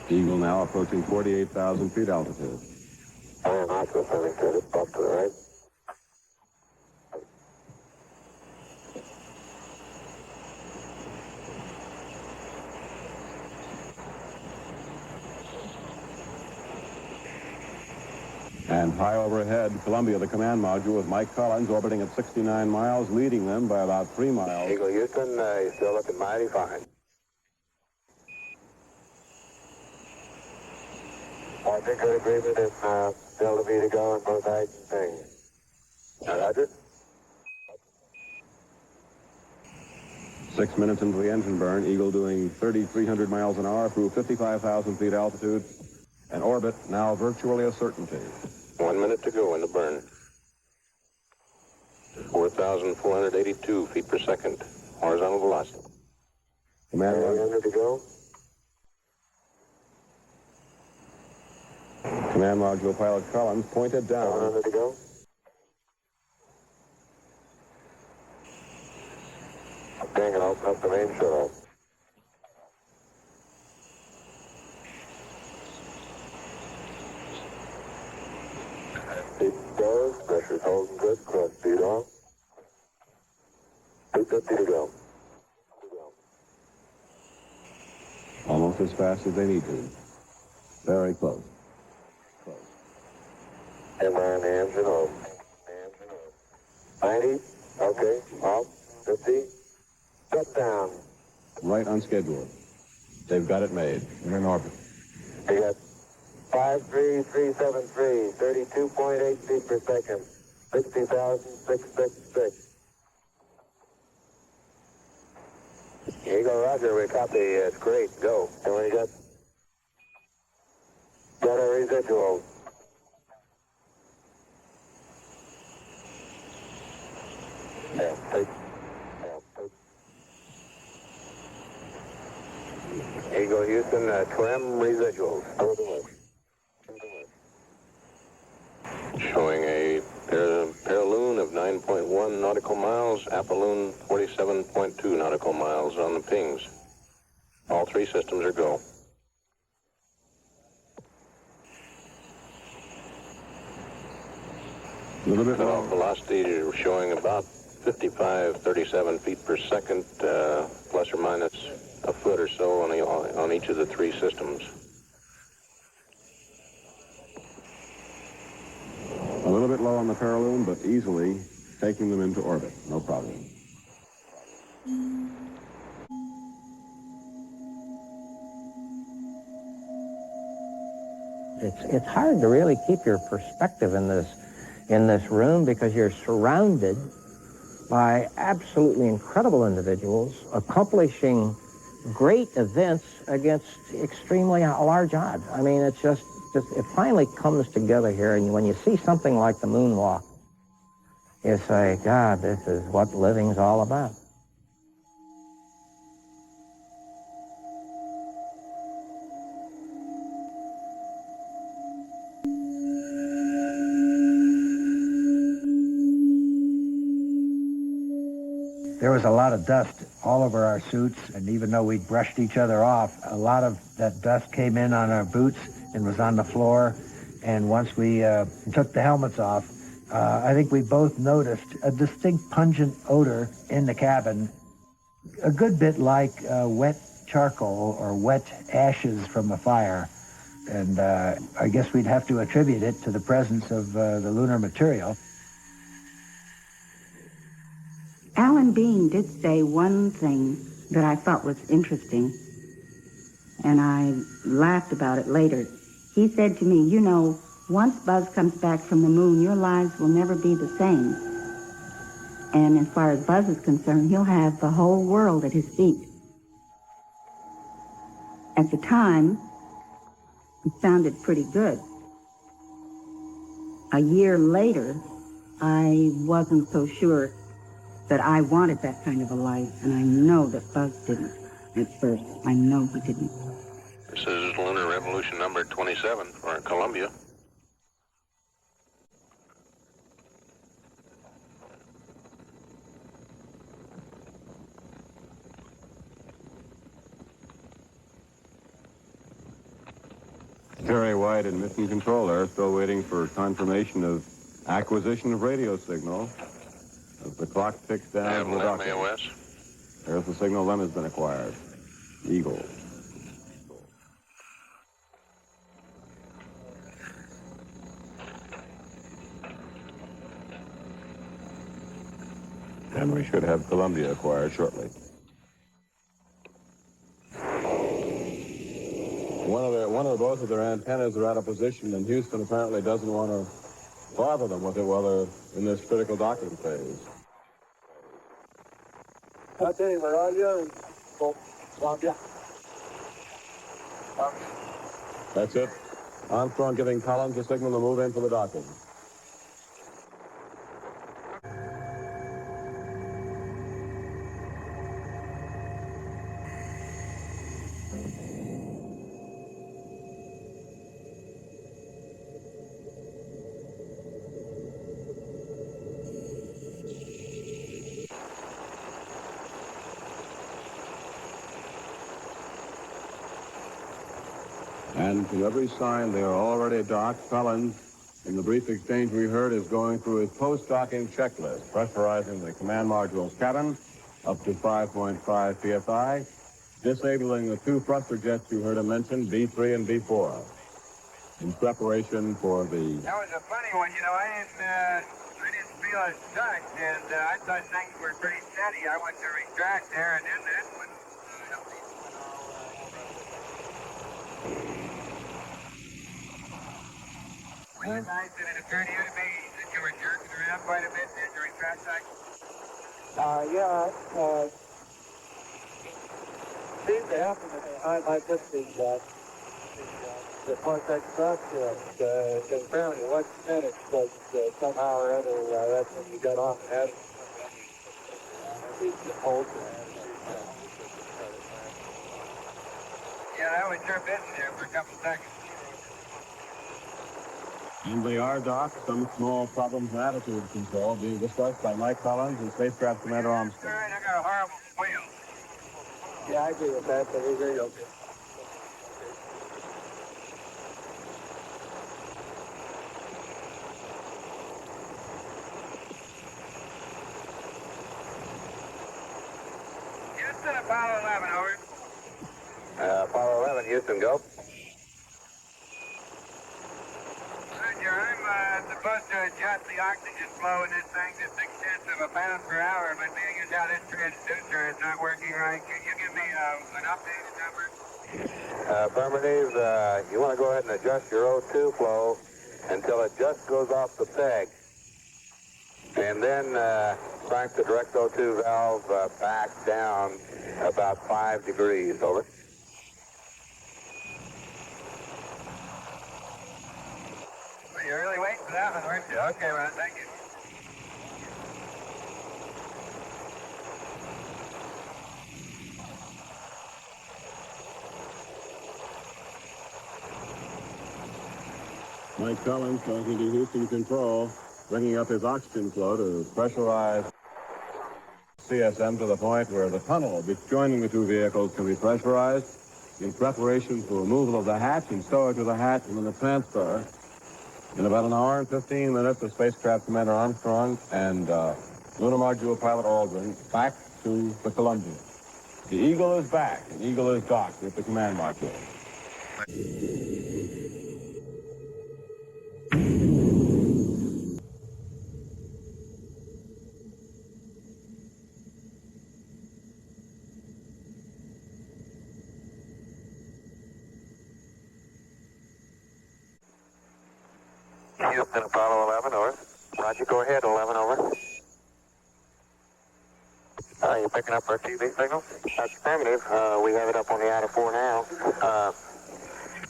Speaker 15: Eagle now approaching 48,000 feet altitude.
Speaker 14: I am also sending to the off to the right.
Speaker 15: And high overhead, Columbia, the command module, with Mike Collins orbiting at 69 miles, leading them by about 3 miles.
Speaker 14: Eagle Houston, you're still looking mighty fine. I think good agreement is still to be to go on both sides and things. Roger.
Speaker 15: 6 minutes into the engine burn, Eagle doing 3,300 miles an hour through 55,000 feet altitude. An orbit now virtually a certainty.
Speaker 14: 1 minute to go in the burn. 4,482 feet per second. Horizontal velocity.
Speaker 15: Command
Speaker 14: 1 minute to go.
Speaker 15: Command module pilot Collins pointed down.
Speaker 14: 1 minute to go. Dang it, open up the main shuttle. It goes, pressure's holding good, cross speed off. 250 to go.
Speaker 15: Almost as fast as they need to. Very close.
Speaker 14: And on the engine off. 90, okay, off, 50. Shut down.
Speaker 15: Right on schedule. They've got it made. In an orbit.
Speaker 14: We got 53373, 32.8 feet per second, 60,666. Eagle Roger, we copy. It's great. Go. And we got Eagle Houston, trim residuals.
Speaker 17: Showing a paraloon of 9.1 nautical miles, apaloon 47.2 nautical miles on the pings. All three systems are go.
Speaker 15: A little bit
Speaker 17: low. Velocity showing about 55-37 feet per second, plus or minus a foot or so on each of the three systems.
Speaker 15: A little bit low on the paraloon, but easily taking them into orbit. No problem.
Speaker 6: It's hard to really keep your perspective in this room because you're surrounded by absolutely incredible individuals accomplishing great events against extremely large odds. I mean, it's just it finally comes together here, and when you see something like the moonwalk, you say, God, this is what living's all about.
Speaker 1: There was a lot of dust all over our suits, and even though we brushed each other off, a lot of that dust came in on our boots and was on the floor. And once we took the helmets off, I think we both noticed a distinct pungent odor in the cabin, a good bit like wet charcoal or wet ashes from a fire. And I guess we'd have to attribute it to the presence of the lunar material.
Speaker 4: Alan Bean did say one thing that I thought was interesting, and I laughed about it later. He said to me, you know, once Buzz comes back from the moon, your lives will never be the same. And as far as Buzz is concerned, he'll have the whole world at his feet. At the time, it sounded pretty good. A year later, I wasn't so sure that I wanted that kind of a life, and I know that Buzz didn't at first. I know he didn't.
Speaker 17: This is Lunar Revolution number 27 for Columbia.
Speaker 15: Terry White and Mission Control there, still waiting for confirmation of acquisition of radio signal. As the clock ticks down to the docking.
Speaker 17: MAOS.
Speaker 15: There's the signal then has been acquired. Eagle. And we should have Columbia acquired shortly. Both of their antennas are out of position, and Houston apparently doesn't want to bother them with it while they're in this critical docking phase.
Speaker 18: Okay, Roger. Columbia.
Speaker 15: That's it. Armstrong giving Collins a signal to move in for the docking. And from every sign, they are already docked. Collins, in the brief exchange we heard, is going through his post-docking checklist, pressurizing the command module's cabin up to 5.5 psi, disabling the two thruster jets you heard him mention, B3 and B4, in preparation for the...
Speaker 10: That was a funny one. You know, I didn't feel it touch, and I thought things were pretty steady. I went to retract there, and then that one... Were you guys, did it occur to you to me that you were jerking around quite a bit there during track cycle?
Speaker 18: Yeah, seemed to happen to me. I just the contact struck, because apparently it wasn't finished, but somehow or other, that's when you got off and had it.
Speaker 10: Yeah, that was sure busy there for a couple seconds.
Speaker 15: And they are docked. Some small problems in attitude control being discussed by Mike Collins and Spacecraft Commander Armstrong.
Speaker 10: All right, I got a horrible squeal.
Speaker 18: Yeah, I agree with that, but we're very okay.
Speaker 10: Houston, Apollo 11, over.
Speaker 17: Apollo 11, Houston, go.
Speaker 10: Roger, I'm supposed to adjust the oxygen flow in this thing to 0.6 of a pound per hour, but being as how this transducer is not working right, can you give me an updated number?
Speaker 17: Affirmative, you want to go ahead and adjust your O2 flow until it just goes off the peg. And then crank the direct O2 valve back down about 5 degrees, over.
Speaker 10: Well, you're really waiting for that one, weren't you? Okay, Ron, thank you.
Speaker 15: Mike Collins talking to Houston Control, bringing up his oxygen flow to pressurize CSM to the point where the tunnel joining the two vehicles can be pressurized in preparation for removal of the hatch and storage of the hatch and then the transfer. In about an hour and 15 minutes, the Spacecraft Commander Armstrong and Lunar Module Pilot Aldrin back to the Columbia. The Eagle is back, and Eagle is docked with the command module.
Speaker 14: Houston, Apollo 11, over. Roger, go ahead, 11, over. You picking up our TV signal? That's affirmative. We have it up on the outer 4 now.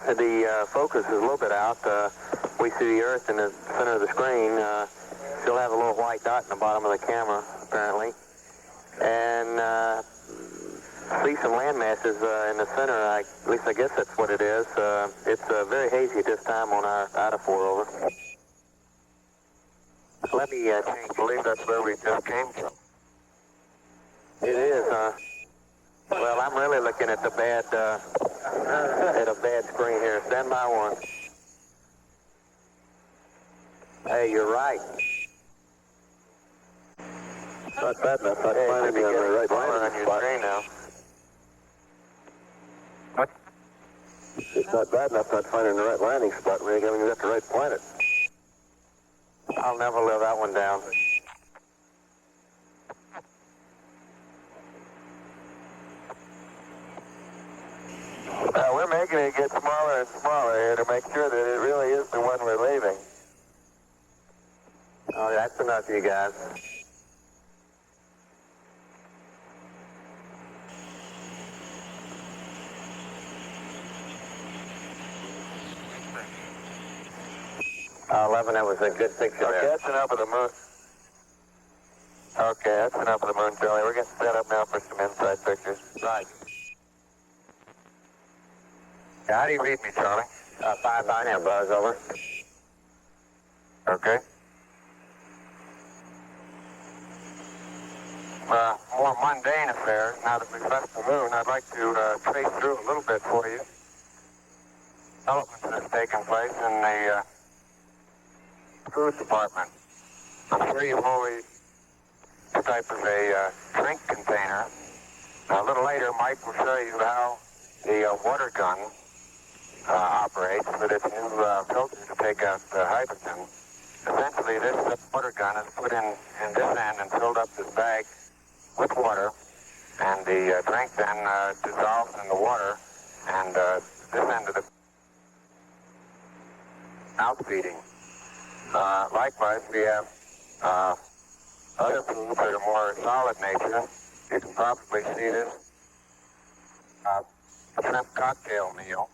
Speaker 14: The focus is a little bit out. We see the Earth in the center of the screen. Still have a little white dot in the bottom of the camera, apparently. And see some land masses in the center. At least I guess that's what it is. It's very hazy at this time on our outer 4, over. Let me change. I believe that's where we just came from. It is, well, I'm really looking at the bad, at a bad screen here. Stand by one. Hey, you're right. Not bad enough. Not finding me on the right landing spot. Now. What? It's not bad enough not finding the right landing spot. We're going to get the right planet. I'll never live that one down. We're making it get smaller and smaller here to make sure that it really is the one we're leaving. Oh, that's enough, you guys. $11, that was a good picture there. Okay, that's enough of the moon. Okay, that's enough of the moon, Charlie. We're getting set up now for some inside pictures. Right. How do you read me, Charlie? 5 by now, Buzz, over. Okay. More mundane affairs. Now that we've left the moon, I'd like to trace through a little bit for you. Developments that have taken place in the cruise department. I'm sure you've always type of a drink container. Now, a little later, Mike will show you how the water gun operates with its new filter to take out hydrogen. Essentially, this water gun is put in this end and filled up this bag with water, and the drink then dissolves in the water, and this end of the outfeeding. Likewise, we have other foods that are more solid nature. You can probably see this shrimp cocktail meal.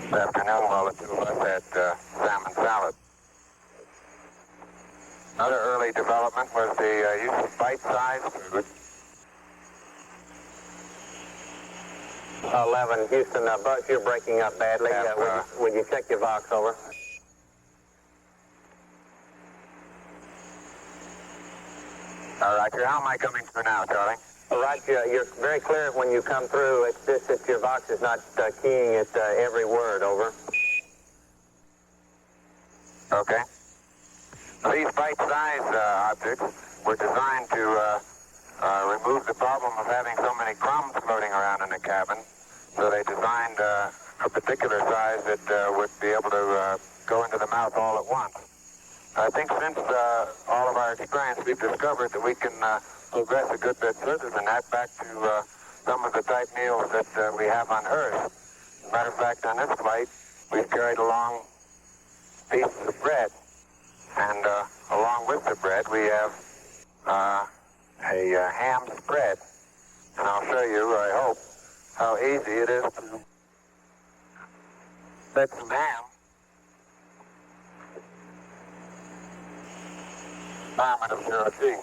Speaker 14: This afternoon, while the two of us had salmon salad. Another early development was the use of bite-sized food.
Speaker 9: 11, Houston, Buzz, you're breaking up badly. Would you check your Vox over?
Speaker 14: Roger, how am I coming through now, Charlie?
Speaker 9: Roger, you're very clear when you come through. It's just that your Vox is not keying at every word, over.
Speaker 14: Okay. These bite-sized objects were designed to remove the problem of having so many crumbs floating around in the cabin. So they designed a particular size that would be able to go into the mouth all at once. I think since all of our experience, we've discovered that we can progress a good bit further than that back to some of the type meals that we have on Earth. As a matter of fact, on this flight, we've carried along pieces of bread. And along with the bread, we have a ham spread. And I'll show you, I hope, how easy it is to set some ham. Environment of 0G.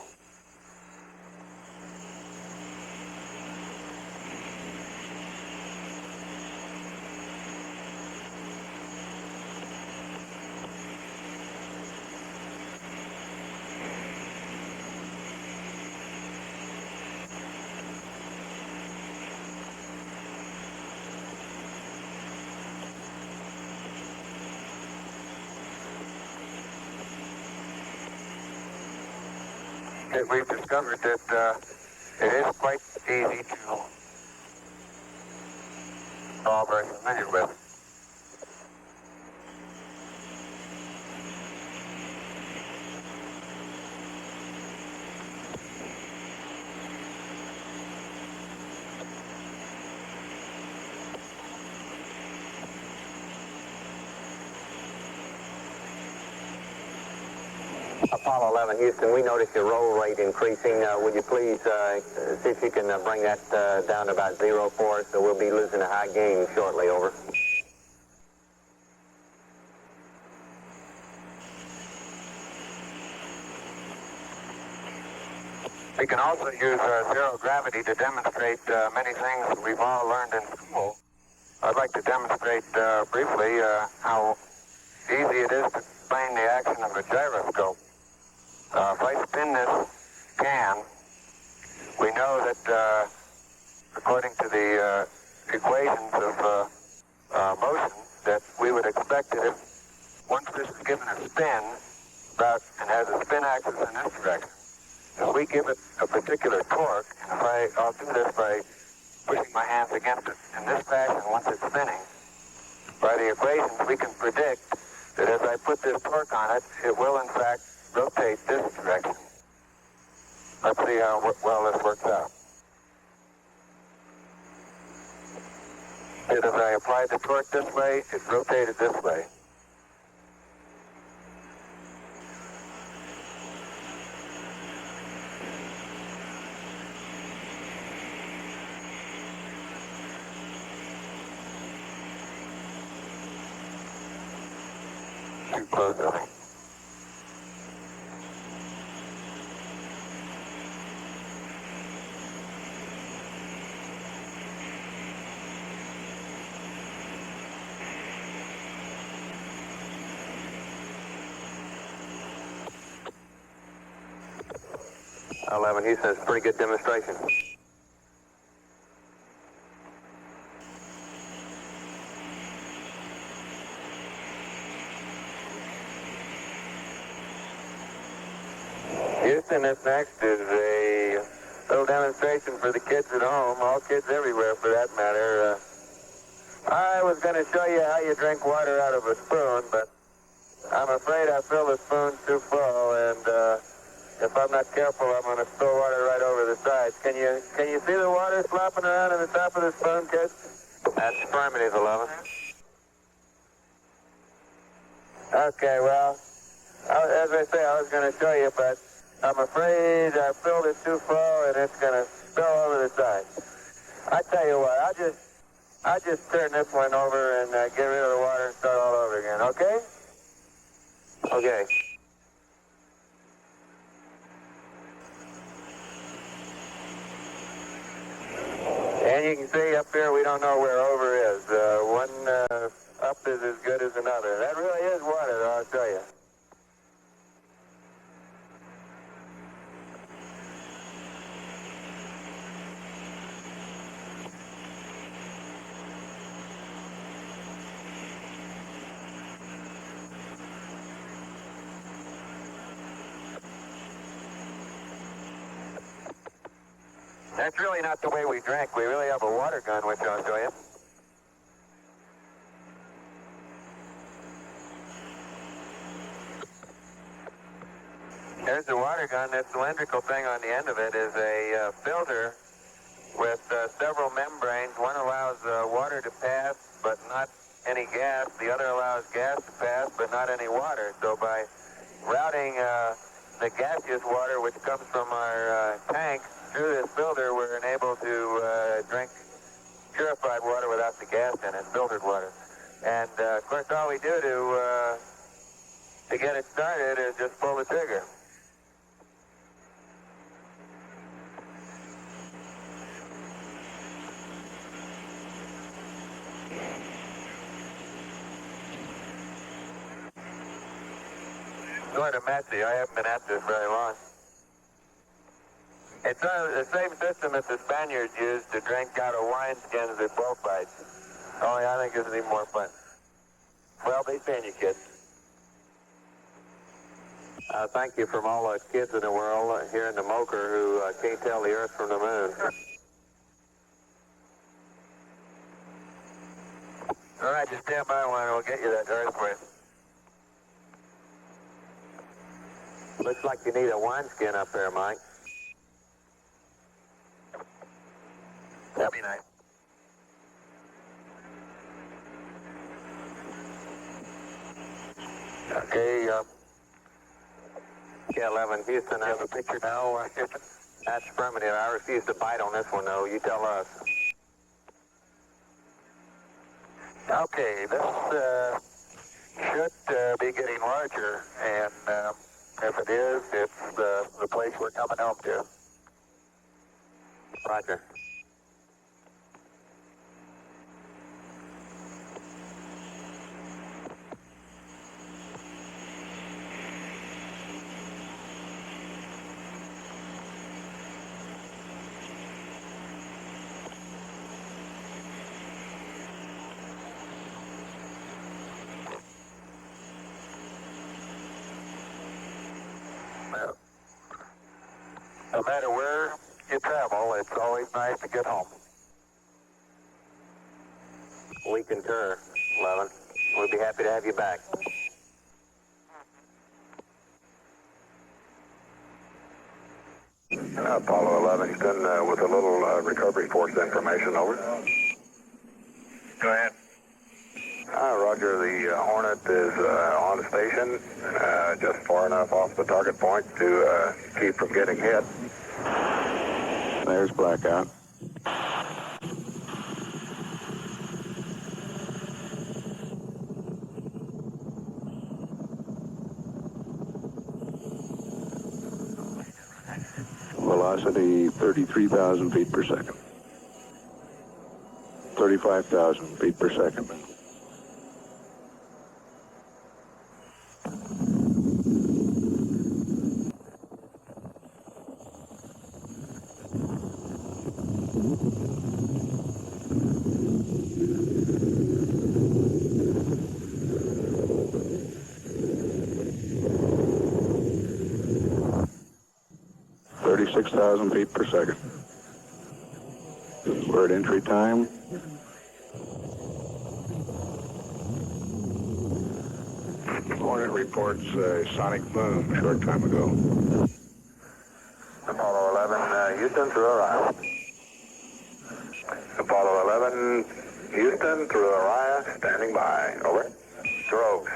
Speaker 14: We've discovered that it is quite easy to all very familiar with.
Speaker 9: Apollo 11, Houston, we noticed your roll rate increasing. Would you please see if you can bring that down to about 0 for us, so we'll be losing a high gain shortly, over.
Speaker 14: We can also use zero gravity to demonstrate many things that we've all learned in school. I'd like to demonstrate briefly how easy it is to explain the action of a gyroscope. If I spin this can, we know that according to the equations of motion, that we would expect that if once this is given a spin and has a spin axis in this direction, if we give it a particular torque, and I'll do this by pushing my hands against it in this fashion once it's spinning, by the equations we can predict that as I put this torque on it, it will in fact rotate this direction. Let's see how well this works out. As I apply the torque this way, it's rotated this way. Too close, I think.
Speaker 9: Houston, it's a pretty good demonstration.
Speaker 14: Houston, this next is a little demonstration for the kids at home, all kids everywhere for that matter. I was going to show you how you drink water out of a spoon, but I'm afraid I filled the spoon too full, and if I'm not careful, I'm going to spill water right over the sides. Can you see the water slopping around in the top of the spoon, kids?
Speaker 9: That's affirmative, 11.
Speaker 14: Okay, well, as I say, I was going to show you, but I'm afraid I filled it too full, and it's going to spill over the sides. I tell you what, I'll just turn this one over and get rid of the water and start all over again, okay?
Speaker 9: Okay.
Speaker 14: And you can see up here we don't know where over is. One up is as good as another. That really is water, though, I'll tell you. That's really not the way we drink. We really have a water gun, which I'll show you. There's the water gun. That cylindrical thing on the end of it is a filter with several membranes. One allows water to pass, but not any gas. The other allows gas to pass, but not any water. So by routing the gaseous water, which comes from our tank, through this filter, we're enabled to drink purified water without the gas in it, filtered water. And of course, all we do to get it started is just pull the trigger. Sort of messy. I haven't been at this very long. It's the same system that the Spaniards used to drink out of wineskins at bullfights. Only I think this is even more fun. Well, be seeing you, kids. Thank you from all the kids in the world here in the Moker who can't tell the Earth from the moon. All right, just stand by one and we'll get you that earthquake. Looks like you need a wineskin up there, Mike. That'd be nice. Okay, K11, Houston, I have a picture now, Houston. That's affirmative. I refuse to bite on this one, though. You tell us. Okay, this should be getting larger, and if it is, it's the place we're coming home to. Roger. No matter where you travel, it's always nice to get home. We concur, 11. We'd be happy to have you back.
Speaker 17: Apollo 11, Houston, with a little recovery force information, over.
Speaker 14: Go ahead.
Speaker 17: Roger, the Hornet is on station, just far enough off the target point to keep from getting hit. There's blackout. Velocity 33,000 feet per second. 35,000 feet per second. Feet per second. We're at entry time. Hornet reports a sonic boom a short time ago. Apollo 11, Houston through Orion. Apollo 11, Houston through Orion, standing by. Over. Strokes.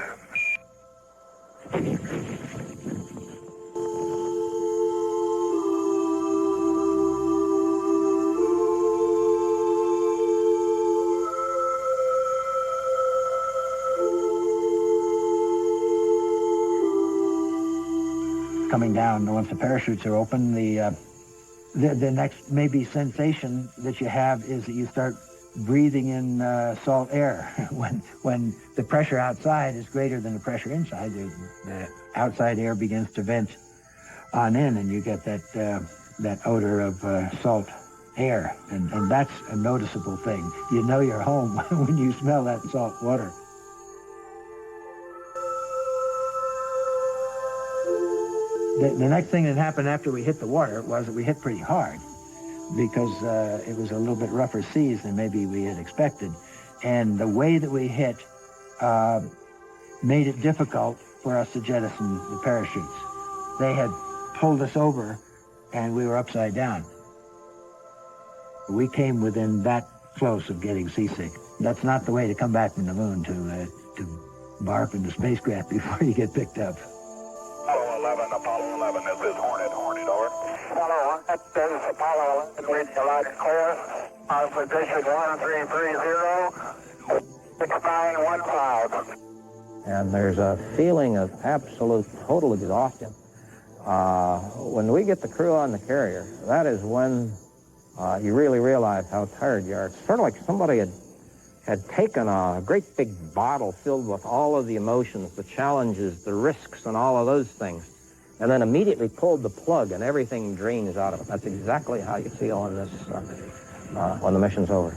Speaker 1: Coming down, once the parachutes are open, the The next maybe sensation that you have is that you start breathing in salt air. when the pressure outside is greater than the pressure inside, the outside air begins to vent on in, and you get that odor of salt air, and that's a noticeable thing. You know you're home when you smell that salt water. The next thing that happened after we hit the water was that we hit pretty hard, because it was a little bit rougher seas than maybe we had expected. And the way that we hit made it difficult for us to jettison the parachutes. They had pulled us over, and we were upside down. We came within that close of getting seasick. That's not the way to come back from the moon, to barf in the spacecraft before you get picked up.
Speaker 10: Apollo 11, this is Hornet, over. Apollo 1, this is Apollo 11, reading you loud and clear. Our position 1330, 6915.
Speaker 6: And there's a feeling of absolute, total exhaustion. When we get the crew on the carrier, that is when you really realize how tired you are. It's sort of like somebody had taken a great big bottle filled with all of the emotions, the challenges, the risks, and all of those things, and then immediately pulled the plug and everything drains out of it. That's exactly how you feel on this when the mission's over.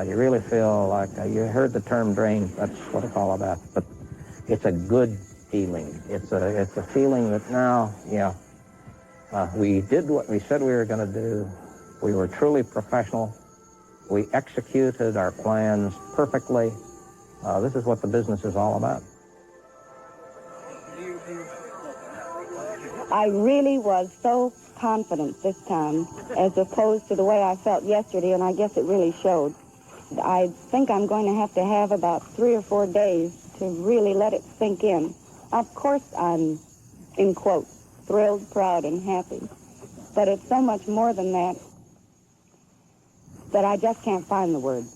Speaker 6: You really feel like you heard the term drain. That's what it's all about. But it's a good feeling. It's a feeling that now, we did what we said we were going to do. We were truly professional. We executed our plans perfectly. This is what the business is all about.
Speaker 4: I really was so confident this time, as opposed to the way I felt yesterday, and I guess it really showed. I think I'm going to have about 3 or 4 days to really let it sink in. Of course I'm, in quotes, thrilled, proud, and happy. But it's so much more than that I just can't find the words.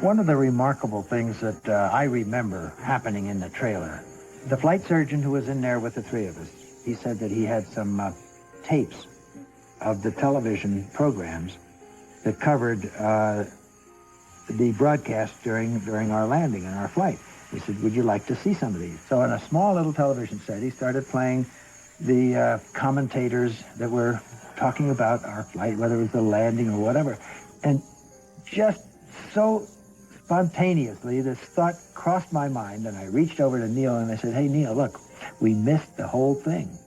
Speaker 1: One of the remarkable things that I remember happening in the trailer, the flight surgeon who was in there with the 3 of us, he said that he had some tapes of the television programs that covered the broadcast during our landing and our flight. He said, would you like to see some of these? So on a small little television set, he started playing the commentators that were talking about our flight, whether it was the landing or whatever. And just so spontaneously, this thought crossed my mind, and I reached over to Neil and I said, hey, Neil, look, we missed the whole thing.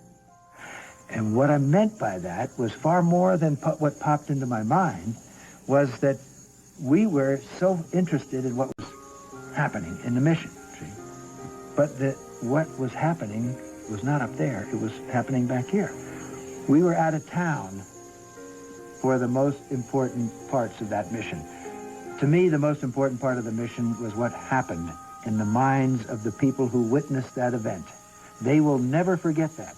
Speaker 1: And what I meant by that was far more than what popped into my mind, was that we were so interested in what was happening in the mission, see? But what was happening was not up there, it was happening back here. We were out of town for the most important parts of that mission. To me, the most important part of the mission was what happened in the minds of the people who witnessed that event. They will never forget that.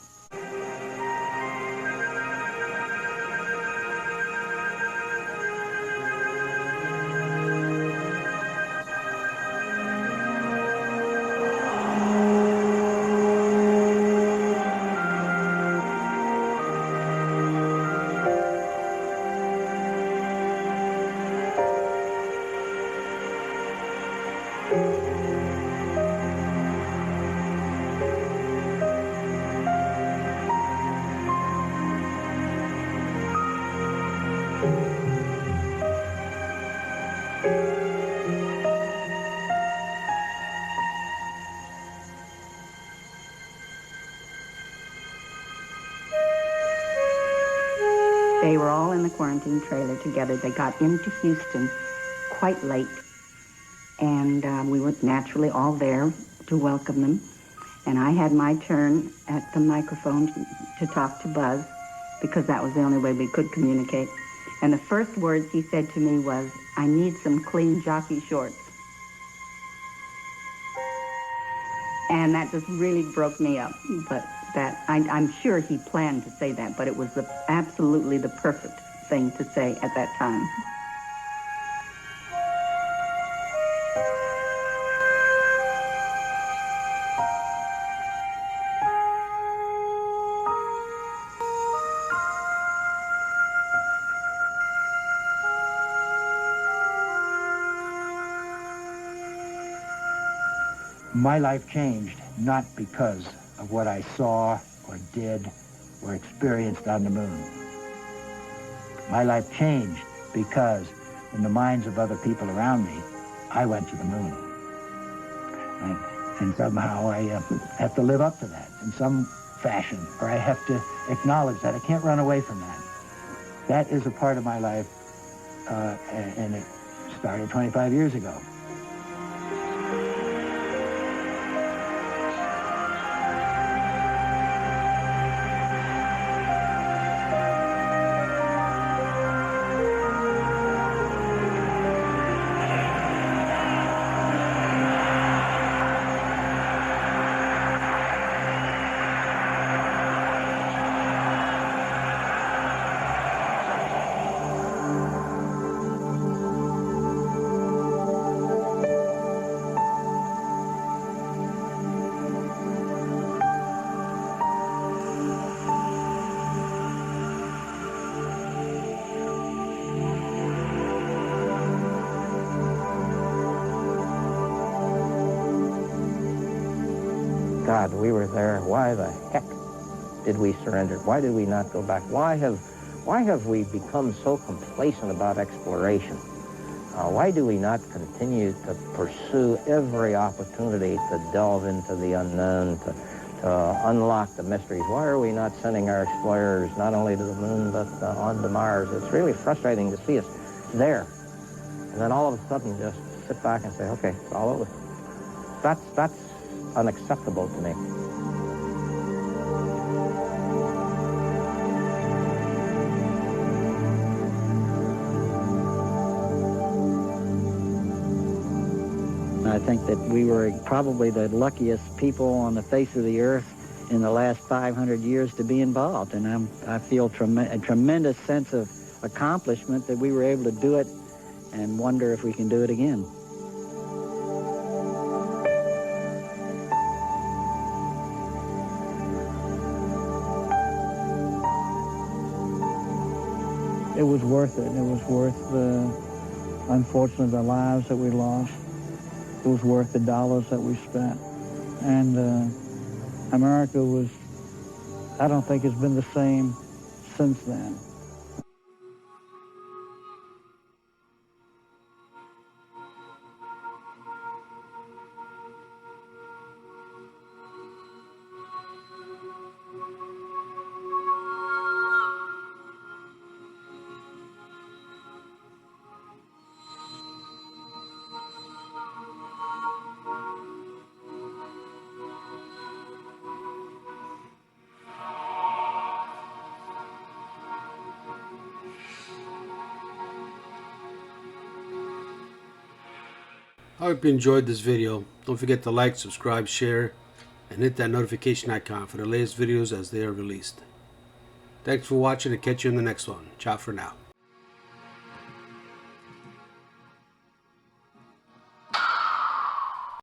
Speaker 4: They were all in the quarantine trailer together. They got into Houston quite late, and we were naturally all there to welcome them. And I had my turn at the microphone to talk to Buzz, because that was the only way we could communicate. And the first words he said to me was, "I need some clean jockey shorts." And that just really broke me up. But I'm sure he planned to say that, but it was absolutely the perfect thing to say at that time.
Speaker 1: My life changed not because of what I saw or did or experienced on the moon. My life changed because in the minds of other people around me, I went to the moon. And somehow I have to live up to that in some fashion, or I have to acknowledge that. I can't run away from that. That is a part of my life, and it started 25 years ago.
Speaker 6: God, we were there. Why the heck did we surrender? Why did we not go back? Why have we become so complacent about exploration? Why do we not continue to pursue every opportunity to delve into the unknown, to unlock the mysteries? Why are we not sending our explorers not only to the moon, but on to Mars? It's really frustrating to see us there. And then all of a sudden just sit back and say, okay, it's all over. That's unacceptable to me.
Speaker 13: I think that we were probably the luckiest people on the face of the earth in the last 500 years to be involved, and I feel a tremendous sense of accomplishment that we were able to do it, and wonder if we can do it again.
Speaker 8: It was worth it. It was worth unfortunately, the lives that we lost. It was worth the dollars that we spent. And America I don't think it's been the same since then.
Speaker 19: I hope you enjoyed this video. Don't forget to like, subscribe, share, and hit that notification icon for the latest videos as they are released. Thanks for watching, and catch you in the next one. Ciao for now.